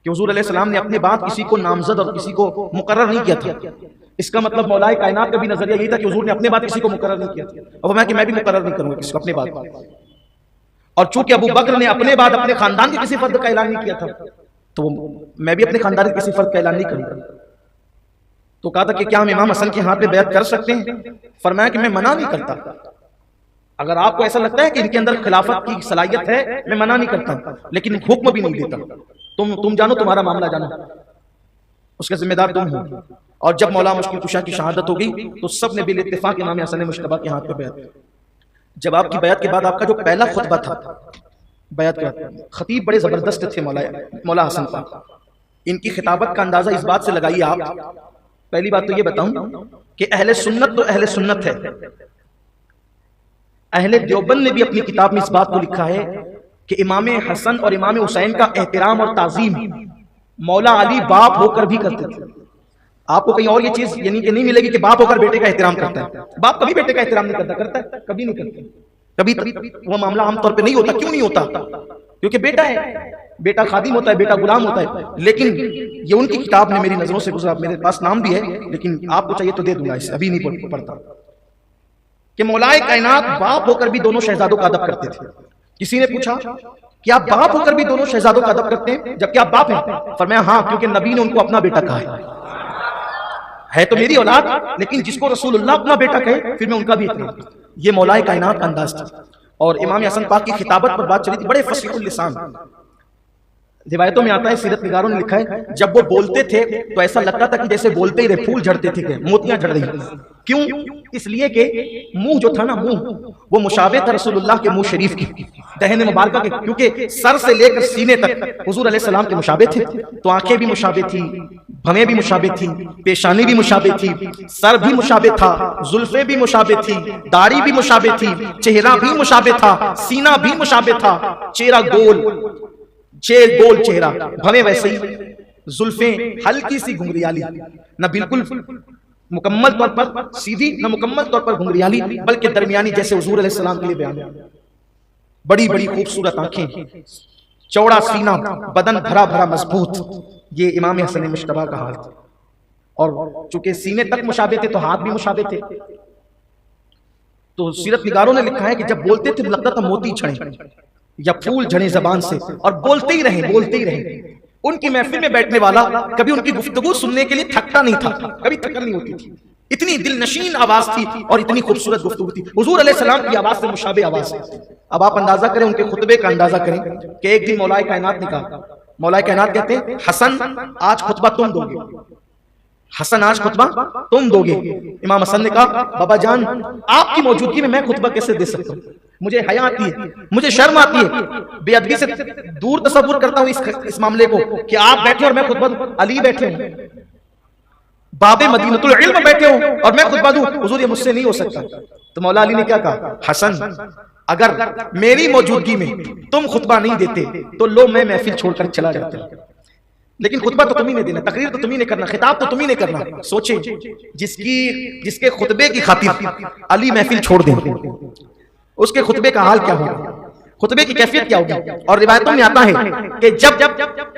کہ حضور علیہ السلام نے اپنے بعد کسی کو نامزد اور کسی کو مقرر نہیں کیا تھا. اس کا مطلب مولا کائنات کا بھی نظریہ یہی تھا کہ حضور نے اپنے بعد کسی کو مقرر نہیں کیا تھا، اور میں کہ میں بھی مقرر نہیں کروں گا کسی کو اپنے بعد. اور چونکہ ابو بکر نے اپنے بعد اپنے خاندان کے کسی فرد کا اعلان نہیں کیا تھا تو میں بھی اپنے خاندان کے کسی فرد کا اعلان نہیں کروں گا. تو کہا تھا کہ کیا ہم امام حسن کے ہاتھ میں بیعت کر سکتے ہیں؟ فرمایا کہ میں منع نہیں کرتا. اگر آپ کو ایسا لگتا ہے کہ ان کے اندر خلافت کی صلاحیت ہے میں منع نہیں کرتا، لیکن حکم بھی نہیں دیتا. تم جانو، تمہارا معاملہ جانو، اس کے ذمہ دار تم ہو. اور جب مولا مشکل کشا کی شہادت ہو گئی تو سب نے بالاتفاق امام حسن مجتبیٰ کے ہاتھ پہ بیعت. جب آپ کی بیعت کے بعد آپ کا جو پہلا خطبہ تھا بیعت کا، خطیب بڑے زبردست تھے مولا حسن پاک. ان کی خطابت کا اندازہ اس بات سے لگائیے آپ. پہلی بات تو یہ بتاؤں کہ اہل سنت تو اہل سنت ہے. اہل دیوبند نے بھی اپنی کتاب میں اس بات کو لکھا ہے کہ امام حسن اور امام حسین کا احترام اور تعظیم مولا علی باپ ہو کر بھی کرتے تھے. آپ کو کہیں اور یہ چیز یعنی کہ نہیں ملے گی کہ باپ ہو کر بیٹے کا احترام کرتا ہے. باپ کبھی بیٹے کا احترام نہیں کرتا. کرتا ہے؟ کبھی نہیں کرتا. کبھی وہ معاملہ عام طور پہ نہیں ہوتا. کیوں نہیں ہوتا؟ کیونکہ بیٹا ہے, بیٹا خادم ہوتا ہے, بیٹا غلام ہوتا ہے. لیکن یہ ان کی کتاب میں میری نظروں سے گزرا, میرے پاس نام بھی ہے لیکن آپ کو چاہیے تو دے دوں گا, اسے ابھی نہیں پڑھتا, کہ مولائے کائنات باپ ہو کر بھی دونوں شہزادوں کا ادب کرتے تھے. کسی نے پوچھا کہ آپ باپ ہو کر بھی دونوں شہزادوں کا ادب کرتے ہیں جبکہ آپ باپ ہیں؟ فرمایا ہاں, کیونکہ نبی نے ان کو اپنا بیٹا کہا ہے تو میری اولاد, لیکن جس کو رسول اللہ اپنا بیٹا کہے پھر میں ان کا بھی احترام. یہ مولائے کائنات کا انداز تھا. اور امام حسن پاک کی خطابت پر بات چلی تھی, بڑے فصیح اللسان. روایتوں میں آتا ہے, سیرت نگاروں نے لکھا ہے, جب وہ بولتے تھے تو ایسا لگتا تھا کہ جیسے بولتے ہی رہے پھول جھڑتے تھے, کہ موتیاں جھڑ رہی. کیوں؟ اس لیے کہ منہ جو تھا نا, منہ وہ مشابہ تھا رسول اللہ کے منہ شریف کی, دہن مبارکہ کے, کیونکہ سر سے لے کر سینے تک حضور علیہ السلام کے مشابہ تھے. تو آنکھیں بھی مشابہ تھی, بھویں بھی مشابہ تھی, پیشانی بھی مشابہ تھی, سر بھی مشابہ تھا, زلفیں بھی مشابہ تھی, داڑھی بھی مشابہ تھی, چہرہ بھی مشابہ تھا, سینہ بھی مشابہ تھا, چہرہ گول چہرہ, بھویں ویسے ہی, زلفیں ہلکی سی گھنگریالی, نہ بالکل مکمل طور پر سیدھی نہ مکمل طور پر گھنگریالی, بلکہ درمیانی, جیسے حضور علیہ السلام کے لیے بیان ہے. بڑی بڑی خوبصورت آنکھیں, چوڑا سینہ, بدن بھرا بھرا مضبوط. یہ امام حسن مجتبیٰ کا حال تھا. اور چونکہ سینے تک مشابہ تھے تو ہاتھ بھی مشابہ تھے. تو سیرت نگاروں نے لکھا ہے کہ جب بولتے تھے لگتا تھا موتی جھڑیں یا پھول جھڑیں زبان سے, اور بولتے ہی رہیں. ان کی محفل میں بیٹھنے والا کبھی ان کی گفتگو سننے کے لیے تھکتا نہیں تھا, کبھی تھکن نہیں ہوتی تھی. اتنی دل نشین آواز تھی اور اتنی خوبصورت گفتگو تھی. حضور علیہ السلام کی آواز سے مشابہ آواز ہے. اب آپ اندازہ کریں, ان کے خطبے کا اندازہ کریں کہ ایک دن مولائے کائنات نے کہا, مولائے کائنات کہتے ہیں حسن آج خطبہ تم دو گے, حسن آج خطبہ تم دو گے. امام حسن نے کہا بابا جان آپ کی موجودگی میں خطبہ کیسے دے سکتا ہوں, مجھے حیا آتی ہے, مجھے شرم آتی ہے, بے ادبی سے دور تصور کرتا ہوں اس معاملے کو کہ آپ بیٹھے اور میں خطبہ دوں. علی بیٹھے ہوں, باب مدینۃ العلم بیٹھے ہوں اور میں خطبہ دوں, حضور یہ مجھ سے نہیں ہو سکتا. تو مولا علی نے کیا کہا, حسن اگر میری موجودگی میں تم خطبہ نہیں دیتے تو لو میں محفل چھوڑ کر چلا جاتا, لیکن خطبہ تو تمہیں نے دینا, تقریر تو تمہیں نے کرنا, خطاب تو تمہیں نے کرنا. سوچیں جس کے خطبے کی خاطر علی محفل چھوڑ دیں, اس کے خطبے کا حال کیا ہوگا, خطبے کی کیفیت کیا ہوگی. اور روایتوں میں آتا ہے کہ جب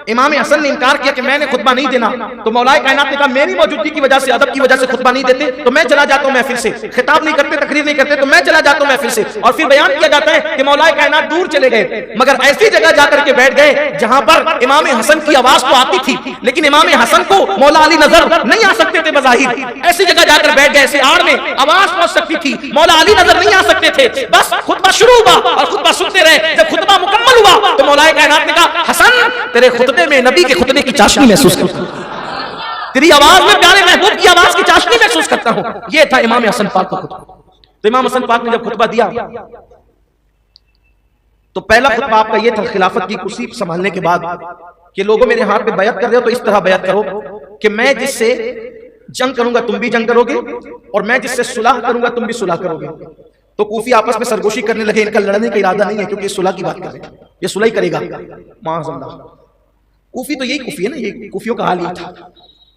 امام حسن نے انکار کیا کہ میں نے خطبہ نہیں دینا, تو مولائے کائنات نے کہا میری موجودگی کی وجہ سے, ادب کی وجہ سے خطبہ نہیں دیتے تو میں چلا جاتا ہوں محفل سے, خطاب نہیں کرتے, تقریر نہیں کرتے تو میں چلا جاتا ہوں محفل سے. اور پھر بیان کیا جاتا ہے کہ مولائے کائنات دور چلے گئے, مگر ایسی جگہ جا کر کے بیٹھ گئے جہاں پر امام حسن کی آواز تو آتی تھی لیکن امام حسن کو مولا علی نظر نہیں آ سکتے تھے بظاہر. ایسی جگہ جا کر بیٹھ گئے, ایسے آڑ میں آواز پہنچ سکتی تھی, مولا علی نظر نہیں آ سکتے تھے. بس خطبہ شروع ہوا اور خطبہ سنتے رہے. جب خطبہ مکمل ہوا تو مولائے کائنات نے کہا حسن تیرے خطبے میں نبی کے خطبے کی چاشنی محسوس کرتا ہوں, تیری آواز میں پیارے محبوب کی آواز کی چاشنی محسوس کرتا ہوں. یہ تھا امام حسن پاک کا خطبہ. تو امام حسن پاک نے جب خطبہ دیا تو پہلا خطبہ آپ کا یہ تھا خلافت کی کرسی سنبھالنے کے بعد کہ لوگوں میرے ہاتھ پہ بیعت کر رہے ہو تو اس طرح بیعت کرو کہ میں جس سے جنگ کروں گا تم بھی جنگ کرو گے, اور میں جس سے صلح کروں گا تم بھی صلح کرو گے. تو کوفی آپس میں سرگوشی کرنے لگے, ان کا لڑنے کا ارادہ نہیں ہے کیونکہ یہ صلح کی بات کر رہے ہیں, یہ صلح ہی کرے گا. معاذ اللہ, کوفی تو یہی کوفی ہے نا, یہ کوفیوں کا حال یہ تھا.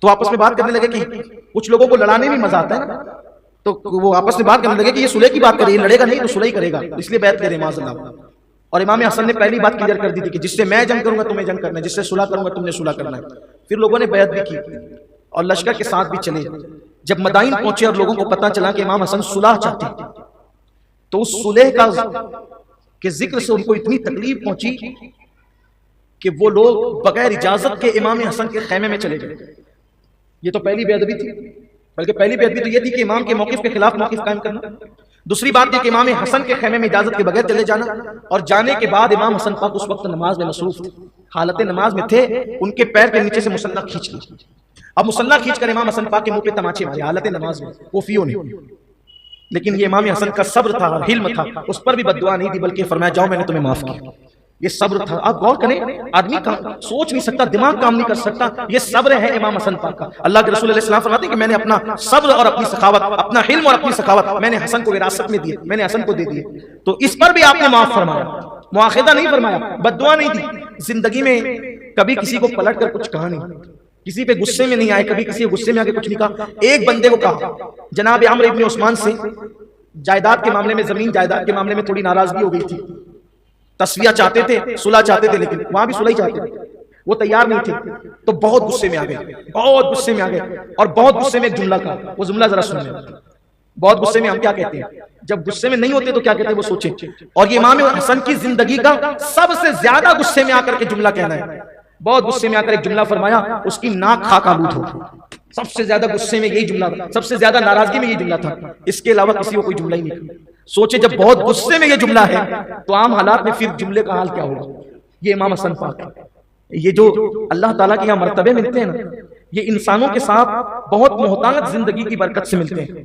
تو آپس میں بات کرنے لگے کہ کچھ لوگوں کو لڑانے میں مزہ آتا ہے نا, تو وہ آپس میں بات کرنے لگے کہ یہ صلح کی بات کرے, یہ لڑے گا نہیں تو صلح ہی کرے گا, اس لیے بیعت کرے. معاذ اللہ. اور امام حسن نے پہلی بات کلیئر کر دی تھی کہ جس سے میں جنگ کروں گا تمہیں جنگ کرنا ہے, جس سے صلح کروں گا تم نے صلح کرنا ہے. پھر لوگوں نے بیعت بھی کی اور لشکر کے ساتھ بھی چلے. جب مدائن پہنچے اور لوگوں کو پتہ چلا کہ امام حسن صلح چاہتے ہیں تو اس صلح کا کے ذکر سے ان کو اتنی تکلیف پہنچی کہ وہ لوگ بغیر اجازت کے امام حسن کے خیمے میں چلے گئے. یہ تو پہلی بے ادبی تھی, بلکہ پہلی بے ادبی تو یہ تھی کہ امام کے موقف کے خلاف موقف قائم کرنا. دوسری بات یہ کہ امام حسن کے خیمے میں اجازت کے بغیر چلے جانا, اور جانے کے بعد امام حسن پاک اس وقت نماز میں مصروف تھے, حالت نماز میں تھے, ان کے پیر کے نیچے سے مسلح کھینچ لی. اب مسلح کھینچ کر امام حسن پاک کے منہ پہ تماچے مارے حالت نماز میں کوفیوں نے. لیکن یہ امام حسن کا صبر تھا, حلم تھا, اس پر بھی بددعا نہیں دی بلکہ فرمایا جاؤ میں نے تمہیں معاف کیا. یہ صبر تھا. آپ غور کریں, آدمی سوچ نہیں سکتا, دماغ کام نہیں کر سکتا, یہ صبر ہے امام حسن پاک کا. اللہ کے رسول علیہ السلام فرماتے ہیں کہ میں نے اپنا صبر اور اپنی سخاوت, اپنا حلم اور اپنی سخاوت میں نے حسن کو وراثت میں دی, میں نے حسن کو دے دی. تو اس پر بھی آپ نے معاف فرمایا. مواخذہ نہیں فرمایا، بد دعا نہیں دی، زندگی میں کبھی کسی کو پلٹ کر کچھ کہا نہیں، کسی پہ غصے میں نہیں آئے، کبھی کسی کو غصے میں آ کے کچھ نہیں کہا۔ ایک بندے کو کہا، جناب عمرو ابن عثمان سے جائیداد کے معاملے میں، زمین جائیداد کے معاملے میں تھوڑی ناراضگی ہو گئی تھی، تسویہ چاہتے تھے، صلح چاہتے تھے، لیکن وہاں بھی صلح ہی چاہتے تھے، وہ تیار نہیں تھے، تو بہت غصے میں آ گئے، بہت غصے میں آ گئے، اور بہت غصے میں ایک جملہ کہا، وہ جملہ ذرا سن لیں۔ بہت غصے میں ہم کیا کہتے ہیں؟ جب غصے میں نہیں ہوتے تو کیا کہتے ہیں وہ سوچیں۔ اور یہ امام حسن کی زندگی کا سب سے زیادہ غصے میں آ کر کے جملہ کہنا ہے، بہت غصے میں آ کر ایک جملہ فرمایا، اس کی ناک خاک آلود ہو۔ سب سے زیادہ غصے میں یہی جملہ تھا، سب سے زیادہ ناراضگی میں یہ جملہ تھا، اس کے علاوہ کسی کو کوئی جملہ ہی نہیں تھا۔ سوچے جب بہت غصے میں یہ جملہ ہے تو عام حالات میں پھر جملے کا حال کیا ہوگا؟ یہ امام حسن پاک ہے۔ یہ جو اللہ تعالیٰ کے یہاں مرتبے ملتے ہیں نا، یہ انسانوں کے ساتھ بہت محتاط زندگی کی برکت سے ملتے ہیں،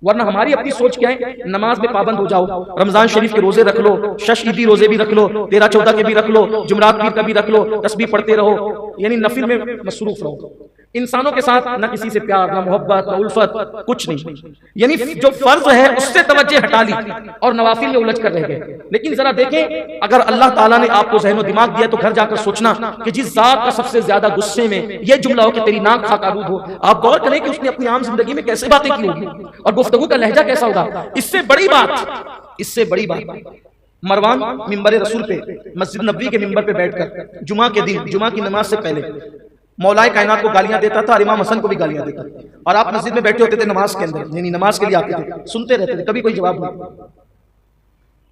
ورنہ ہماری اپنی سوچ کیا ہے؟ نماز میں پابند ہو جاؤ، رمضان شریف کے روزے رکھ لو، شش عیدی روزے بھی رکھ لو، 13 14 کے بھی رکھ لو، جمعرات پیر کا بھی رکھ لو، تسبیح پڑھتے رہو، یعنی نفل میں مصروف رہو۔ انسانوں کے ساتھ نہ کسی سے پیار، نہ محبت، نہ الفت، کچھ نہیں، یعنی جو فرض ہے اس سے توجہ ہٹا لی اور نوافل میں الجھ کر رہ گئے۔ لیکن ذرا دیکھیں، اگر اللہ تعالیٰ نے آپ کو ذہن و دماغ دیا تو گھر جا کر سوچنا کہ جس ذات کا سب سے زیادہ غصے میں یہ جملہ ہو کہ تیری ناک خاک آلود ہو، آپ غور کریں کہ اس نے اپنی عام زندگی میں کیسے باتیں کی ہوگی اور گفتگو کا لہجہ کیسا ہوگا۔ اس سے بڑی بات مروان ممبر رسول پہ، مسجد نبوی کے ممبر پہ بیٹھ کر جمعہ کے دن، جمعہ کی نماز سے پہلے مولا کائنات کو گالیاں دیتا تھا اور امام حسن کو بھی گالیاں دیتا تھا، اور آپ مسجد میں بیٹھے ہوتے تھے نماز کے اندر، یعنی نماز کے لیے آتے تھے، سنتے رہتے تھے، کبھی کوئی جواب نہیں۔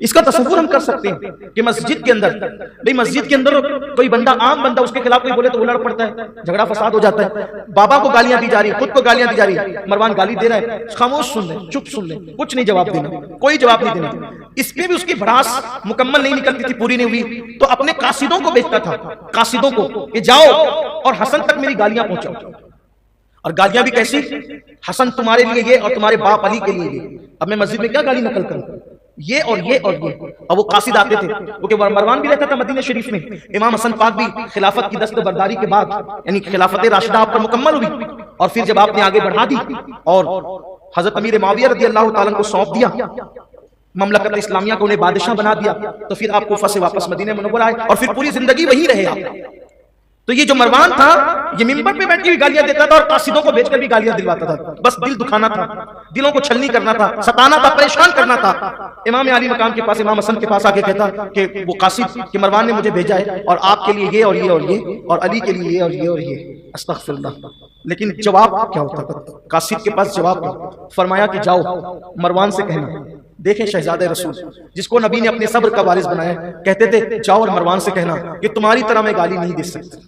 اس کا تصور ہم کر سکتے ہیں کہ مسجد کے اندر، بھئی مسجد کے اندر کوئی بندہ، عام بندہ اس کے خلاف کوئی بولے تو وہ لڑ پڑتا ہے، جھگڑا فساد ہو جاتا ہے، بابا کو گالیاں دی جا رہی، خود کو گالیاں دی جا رہی، مروان گالی دے رہا ہے، خاموش سن لیں، چپ سن لیں، کچھ نہیں جواب دینا، کوئی جواب نہیں دینا۔ اس پہ بھی اس کی بھڑاس مکمل نہیں نکلتی تھی، پوری نہیں ہوئی تو اپنے قاصدوں کو بھیجتا تھا، قاصدوں کو کہ جاؤ اور حسن تک میری گالیاں پہنچاؤ، اور گالیاں بھی کیسی؟ حسن تمہارے لیے یہ اور تمہارے باپ علی کے لیے یہ۔ اب میں مسجد میں کیا گالی نقل کروں؟ یہ اور یہ اور یہ، اور وہ قاصد آتے تھے، کیونکہ مروان بھی رہتا تھا مدینہ شریف میں، امام حسن پاک بھی خلافت کی دستبرداری کے بعد، یعنی خلافت راشدہ آپ پر مکمل ہوئی، اور پھر جب آپ نے آگے بڑھا دی اور حضرت امیر معاویہ رضی اللہ تعالیٰ کو سونپ دیا مملکت اسلامیہ کو، انہیں بادشاہ بنا دیا، تو پھر آپ کوفہ سے واپس مدینہ منورہ آئے اور پھر پوری زندگی وہی رہے آپ۔ تو یہ جو مروان تھا یہ ممبر پہ بیٹھ کے بھی گالیاں دیتا تھا اور قاصدوں کو بھیج کر بھی گالیاں دلواتا تھا، بس دل دکھانا تھا، دلوں کو چھلنی کرنا تھا، ستانا تھا، پریشان کرنا تھا۔ امام علی مقام کے پاس، امام حسن کے پاس آ کے کہتا کہ وہ قاصد کہ مروان نے مجھے بھیجا ہے اور آپ کے لیے یہ اور یہ اور یہ، اور علی کے لیے یہ اور یہ اور یہ، استغفر اللہ۔ لیکن جواب کیا ہوتا تھا؟ قاصد کے پاس جواب فرمایا کہ جاؤ مروان سے کہنا، دیکھیں شہزادہ رسول جس کو نبی نے اپنے صبر کا وارث بنایا، کہتے تھے جاؤ اور مروان سے کہنا کہ تمہاری طرح میں گالی نہیں دے سکتا۔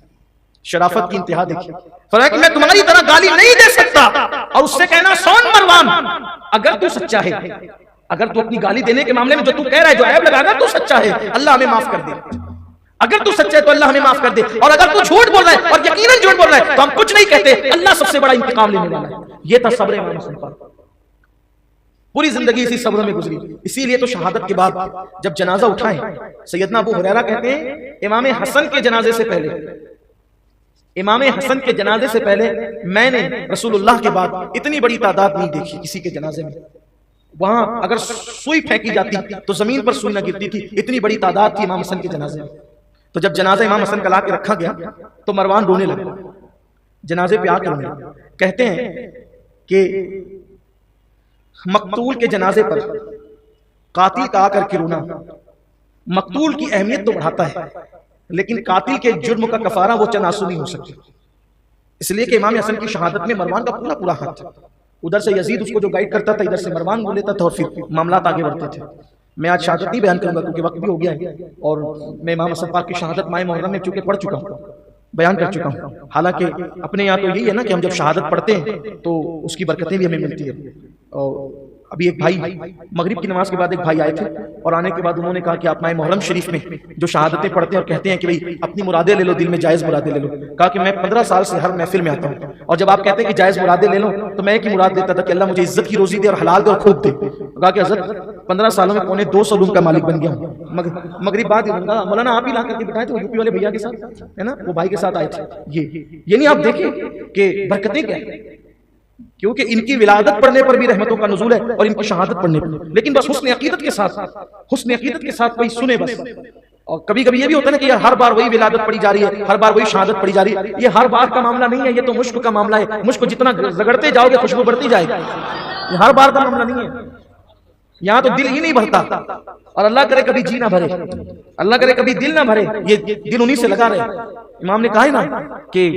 شرافت کی انتہا دیکھیں، فرمایا کہ میں تمہاری طرح گالی نہیں دے سکتا، اور اس سے کہنا سون مروان، اگر تو سچا ہے، اگر تو اپنی گالی دینے کے معاملے میں جو تو کہہ رہا ہے، جو عیب لگا رہا ہے، تو سچا ہے، اللہ ہمیں معاف کر دے، اگر تو سچا ہے تو اللہ ہمیں معاف کر دے، اور اگر تو جھوٹ بول رہا ہے اور یقیناً جھوٹ بول رہا ہے تو ہم کچھ نہیں کہتے، اللہ سب سے بڑا انتقام لینے والا ہے۔ یہ تھا صبر امام حسن پر، پوری زندگی اسی صبر میں گزری۔ اسی لیے تو شہادت کے بعد جب جنازہ اٹھائے، سیدنا ابو ہریرہ کہتے ہیں امام حسن کے جنازے سے پہلے، امام حسن کے جنازے سے پہلے میں نے رسول اللہ کے بعد اتنی بڑی تعداد نہیں دیکھی کسی کے جنازے میں، وہاں اگر سوئی پھینکی جاتی تو زمین پر سوئی نہ گرتی تھی، اتنی بڑی تعداد تھی امام حسن کے جنازے میں۔ تو جب جنازہ امام حسن کا لا کے رکھا گیا تو مروان رونے لگا، جنازے پہ آ کے رونے لگا۔ کہتے ہیں کہ مقتول کے جنازے پر قاتل کا آ کر کے رونا مقتول کی اہمیت تو بڑھاتا ہے، لیکن قاتل کے جرم کا کفارہ وہ چند آنسو نہیں ہو سکتے، اس لیے کہ امام حسن کی شہادت میں مروان کا پورا پورا ہاتھ تھا، ادھر سے یزید اس کو جو گائیڈ کرتا تھا، ادھر سے مروان بول لیتا تھا، اور پھر معاملات آگے بڑھتے تھے۔ میں آج شہادت نہیں بیان کروں گا کیونکہ وقت بھی ہو گیا ہے، اور میں امام حسن پاک کی شہادت ماہ محرم میں چونکہ پڑھ چکا ہوں، بیان کر چکا ہوں۔ حالانکہ اپنے یہاں تو یہی ہے نا کہ ہم جب شہادت پڑھتے ہیں تو اس کی برکتیں بھی ہمیں ملتی ہیں۔ اور ابھی ایک بھائی مغرب کی نماز کے بعد ایک بھائی آئے تھے، اور آنے کے بعد انہوں نے کہا کہ آپ ماہ محرم شریف میں جو شہادتیں پڑھتے ہیں اور کہتے ہیں کہ بھئی اپنی مرادیں لے لو، دل میں جائز مرادیں لے لو، کہا کہ میں 15 سال سے ہر محفل میں آتا ہوں، اور جب آپ کہتے ہیں کہ جائز مرادیں لے لو تو میں ایک ہی مراد دیتا تھا کہ اللہ مجھے عزت کی روزی دے اور حلال دے اور خوب دے۔ کہا کہ حضرت 15 سالوں میں 250 روم کا مالک بن گیا ہوں، مغرب بعد ہی بن گیا۔ مولانا آپ ہی لا کر کے بتائے تھے، وہ یو پی والے بھیا کے ساتھ ہے نا، وہ بھائی کے ساتھ آئے تھے۔ یہ نہیں آپ دیکھیں کہ برکتیں کیا ہیں، کیونکہ ان کی ولادت پڑھنے پر بھی رحمتوں کا نزول ہے اور ان کی شہادت پڑھنے پر، لیکن بس حسن عقیدت کے ساتھ کوئی سنے بس. اور کبھی کبھی یہ بھی ہوتا ہے نا کہ یہ ہر بار وہی ولادت پڑھی جا رہی ہے، ہر بار وہی شہادت پڑھی جا رہی ہے. یہ ہر بار کا معاملہ نہیں ہے، یہ تو مشک کا معاملہ ہے. مشک کو جتنا رگڑتے جاؤ گے خوشبو بڑھتی جائے گی. یہ ہر بار کا معاملہ نہیں ہے. یہاں تو دل ہی نہیں بھرتا، اور اللہ کرے کبھی جی نہ بھرے، اللہ کرے کبھی دل نہ بھرے. یہ دل انہی سے لگا رہے. امام نے کہا ہے نا کہ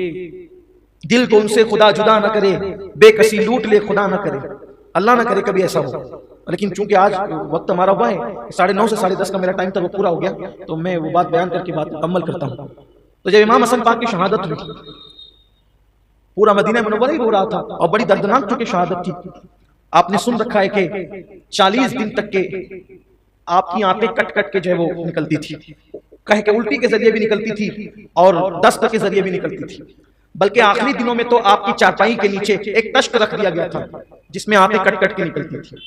دل کو ان سے خدا جدا نہ کرے، بے کسی لوٹ لے خدا نہ کرے. اللہ نہ کرے کبھی ایسا ہو. لیکن چونکہ آج وقت ہمارا ہوا ہے 9:30 سے 10:30 کا میرا ٹائم تھا، وہ پورا ہو گیا، تو میں وہ بات بیان کر کے بات مکمل کرتا ہوں. تو جب امام حسن پاک کی شہادت ہوئی، پورا مدینہ منورہ ہی رو رہا تھا، اور بڑی دردناک چونکہ شہادت تھی. آپ نے سن رکھا ہے کہ 40 دن تک کے آپ کی آنتیں کٹ کٹ کے جو ہے وہ نکلتی تھی، کہہ کہ الٹی کے ذریعے بھی نکلتی تھی اور دست کے ذریعے بھی نکلتی تھی. بلکہ آخری دنوں میں تو آپ کی چارپائی کے نیچے ایک تشک رکھ دیا گیا تھا جس میں آنتیں کٹ کٹ کے نکلتی تھی.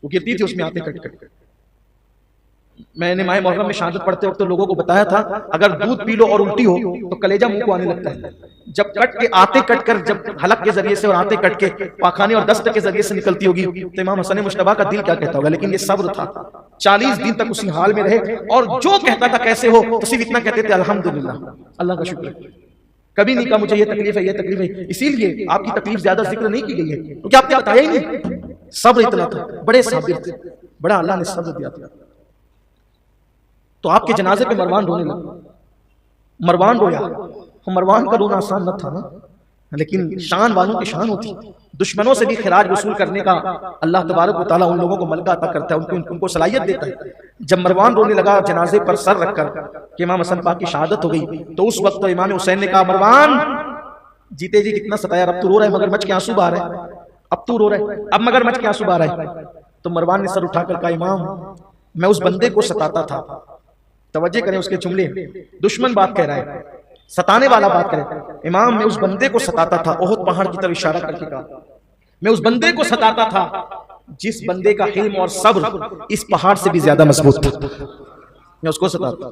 وہ گرتی تھی، اس میں آنتیں کٹ کٹ. میں نے ماہ محرم میں شہادت پڑھتے وقت لوگوں کو بتایا تھا اگر دودھ پی لو اور الٹی ہو تو کلیجہ منہ کو آنے لگتا ہے. جب کٹ کے آتے کٹ کر جب حلق کے ذریعے سے اور آتے کٹ کے پاخانے اور دست کے ذریعے سے نکلتی ہوگی تو امام حسن مجتبیٰ کا دل کیا کہتا ہوگا. لیکن یہ صبر تھا. 40 دن تک اسی حال میں رہے، اور جو کہتا تھا کیسے ہو تو صرف اتنا کہتے تھے الحمدللہ، اللہ کا شکر. کبھی نہیں کہا مجھے یہ تکلیف ہے یہ تکلیف ہے. اسی لیے آپ کی تکلیف زیادہ ذکر نہیں کی گئی ہے کیونکہ آپ نے بتایا ہی نہیں. صبر اتنا تھا، بڑے صابر تھے، بڑا اللہ نے صبر دیا تھا. تو آپ کے جنازے پہ مروان رونے لگا. مروان رویا. مروان کا رونا آسان نہ تھا نا، لیکن شان والوں کی شان ہوتی. دشمنوں سے بھی خراج وصول کرنے کا اللہ تبارک و تعالیٰ ان لوگوں کو ملکہ عطا کرتا ہے، ان کو صلاحیت دیتا ہے. جب مروان رونے لگا جنازے پر سر رکھ کر کہ امام حسن پاک کی شہادت ہو گئی، تو اس وقت تو امام حسین نے کہا مروان جیتے جی کتنا ستایا، اب تو رو رہا ہے مگر مچ کے آنسو بہا رہا ہے، اب تو رو رہا ہے، اب مگر مچ کے آنسو بہا رہا ہے. تو مروان نے سر اٹھا کر کہا امام میں اس بندے کو ستاتا تھا. توجہ کریں اس کے جملے، دشمن بات کہہ رہا ہے، ستانے والا بات کرے. امام میں اس بندے کو ستاتا تھا، احد پہاڑ کی طرف اشارہ کر کے کہا میں اس بندے کو ستاتا تھا جس بندے کا حلم اور صبر اس پہاڑ سے بھی زیادہ مضبوط تھا. میں اس کو ستاتا.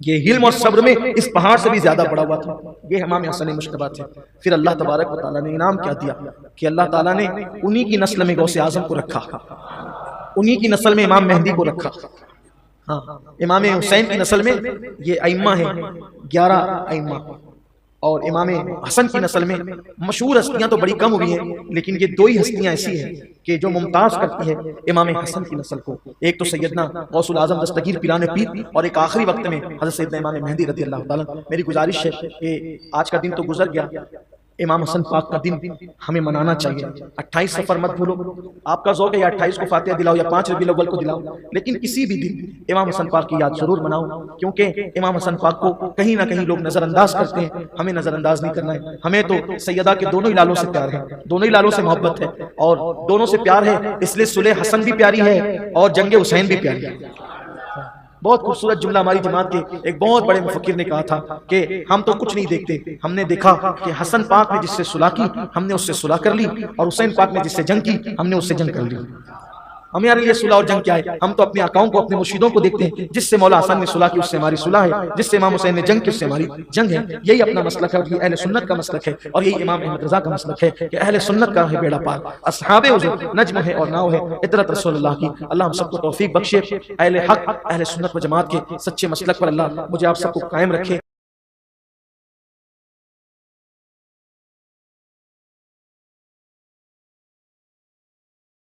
یہ حلم اور صبر میں اس پہاڑ سے بھی زیادہ بڑا ہوا تھا. یہ امام حسن مجتبیٰ تھے. پھر اللہ تبارک و تعالیٰ نے انعام کیا دیا کہ اللہ تعالیٰ نے انہی کی نسل میں غوث اعظم کو رکھا، انہی کی نسل میں امام مہدی کو رکھا. ہاں امام حسین کی نسل میں یہ ائمہ ہیں 11 ائمہ، اور امام حسن کی نسل میں مشہور ہستیاں تو بڑی کم ہوئی ہیں، لیکن یہ 2 ہی ہستیاں ایسی ہیں کہ جو ممتاز کرتی ہے امام حسن کی نسل کو. ایک تو سیدنا غوث العظم دستگیر پیران پیر، اور ایک آخری وقت میں حضرت سیدنا امام مہدی رضی اللہ تعالیٰ. میری گزارش ہے کہ آج کا دن تو گزر گیا، امام حسن پاک کا دن ہمیں منانا چاہیے. 28 سفر مت بھولو. آپ کا ذوق ہے یا 28 کو فاتحہ دلاؤ یا 5 ربیع الاول کو دلاؤ، لیکن کسی بھی دن امام حسن پاک کی یاد ضرور مناؤ، کیونکہ امام حسن پاک کو کہیں نہ کہیں لوگ نظر انداز کرتے ہیں. ہمیں نظر انداز نہیں کرنا ہے. ہمیں تو سیدہ کے دونوں ہی لالوں سے پیار ہے، دونوں ہی لالوں سے محبت ہے، اور دونوں سے پیار ہے اس لیے صلح حسن بھی پیاری ہے اور جنگ حسین بھی پیاری ہے. بہت خوبصورت جملہ ہماری جماعت کے ایک بہت بڑے مفکر نے کہا تھا کہ ہم تو کچھ نہیں دیکھتے، ہم نے دیکھا کہ حسن پاک نے جس سے صلح کی ہم نے اس سے صلح کر لی، اور حسین پاک نے جس سے جنگ کی ہم نے اس سے جنگ کر لی. ہمارے لیے صلح اور جنگ کیا ہے؟ ہم تو اپنے آقاؤں کو، اپنے مرشدوں کو دیکھتے ہیں. جس سے مولا حسن نے صلح کی اس سے ہماری صلح ہے، جس سے امام حسین نے جنگ کی اس سے ہماری جنگ ہے. یہی اپنا مسلک ہے، یہ اہل سنت کا مسلک ہے، اور یہی امام احمد رضا کا مسلک ہے کہ اہل سنت کا ہے بیڑا پار. اصحاب حضور نجم ہے اور ناؤ ہے اطرت رسول اللہ کی. اللہ ہم سب کو توفیق بخشے. اہل حق، اہل سنت و جماعت کے سچے مسلک پر اللہ مجھے آپ سب کو قائم رکھے.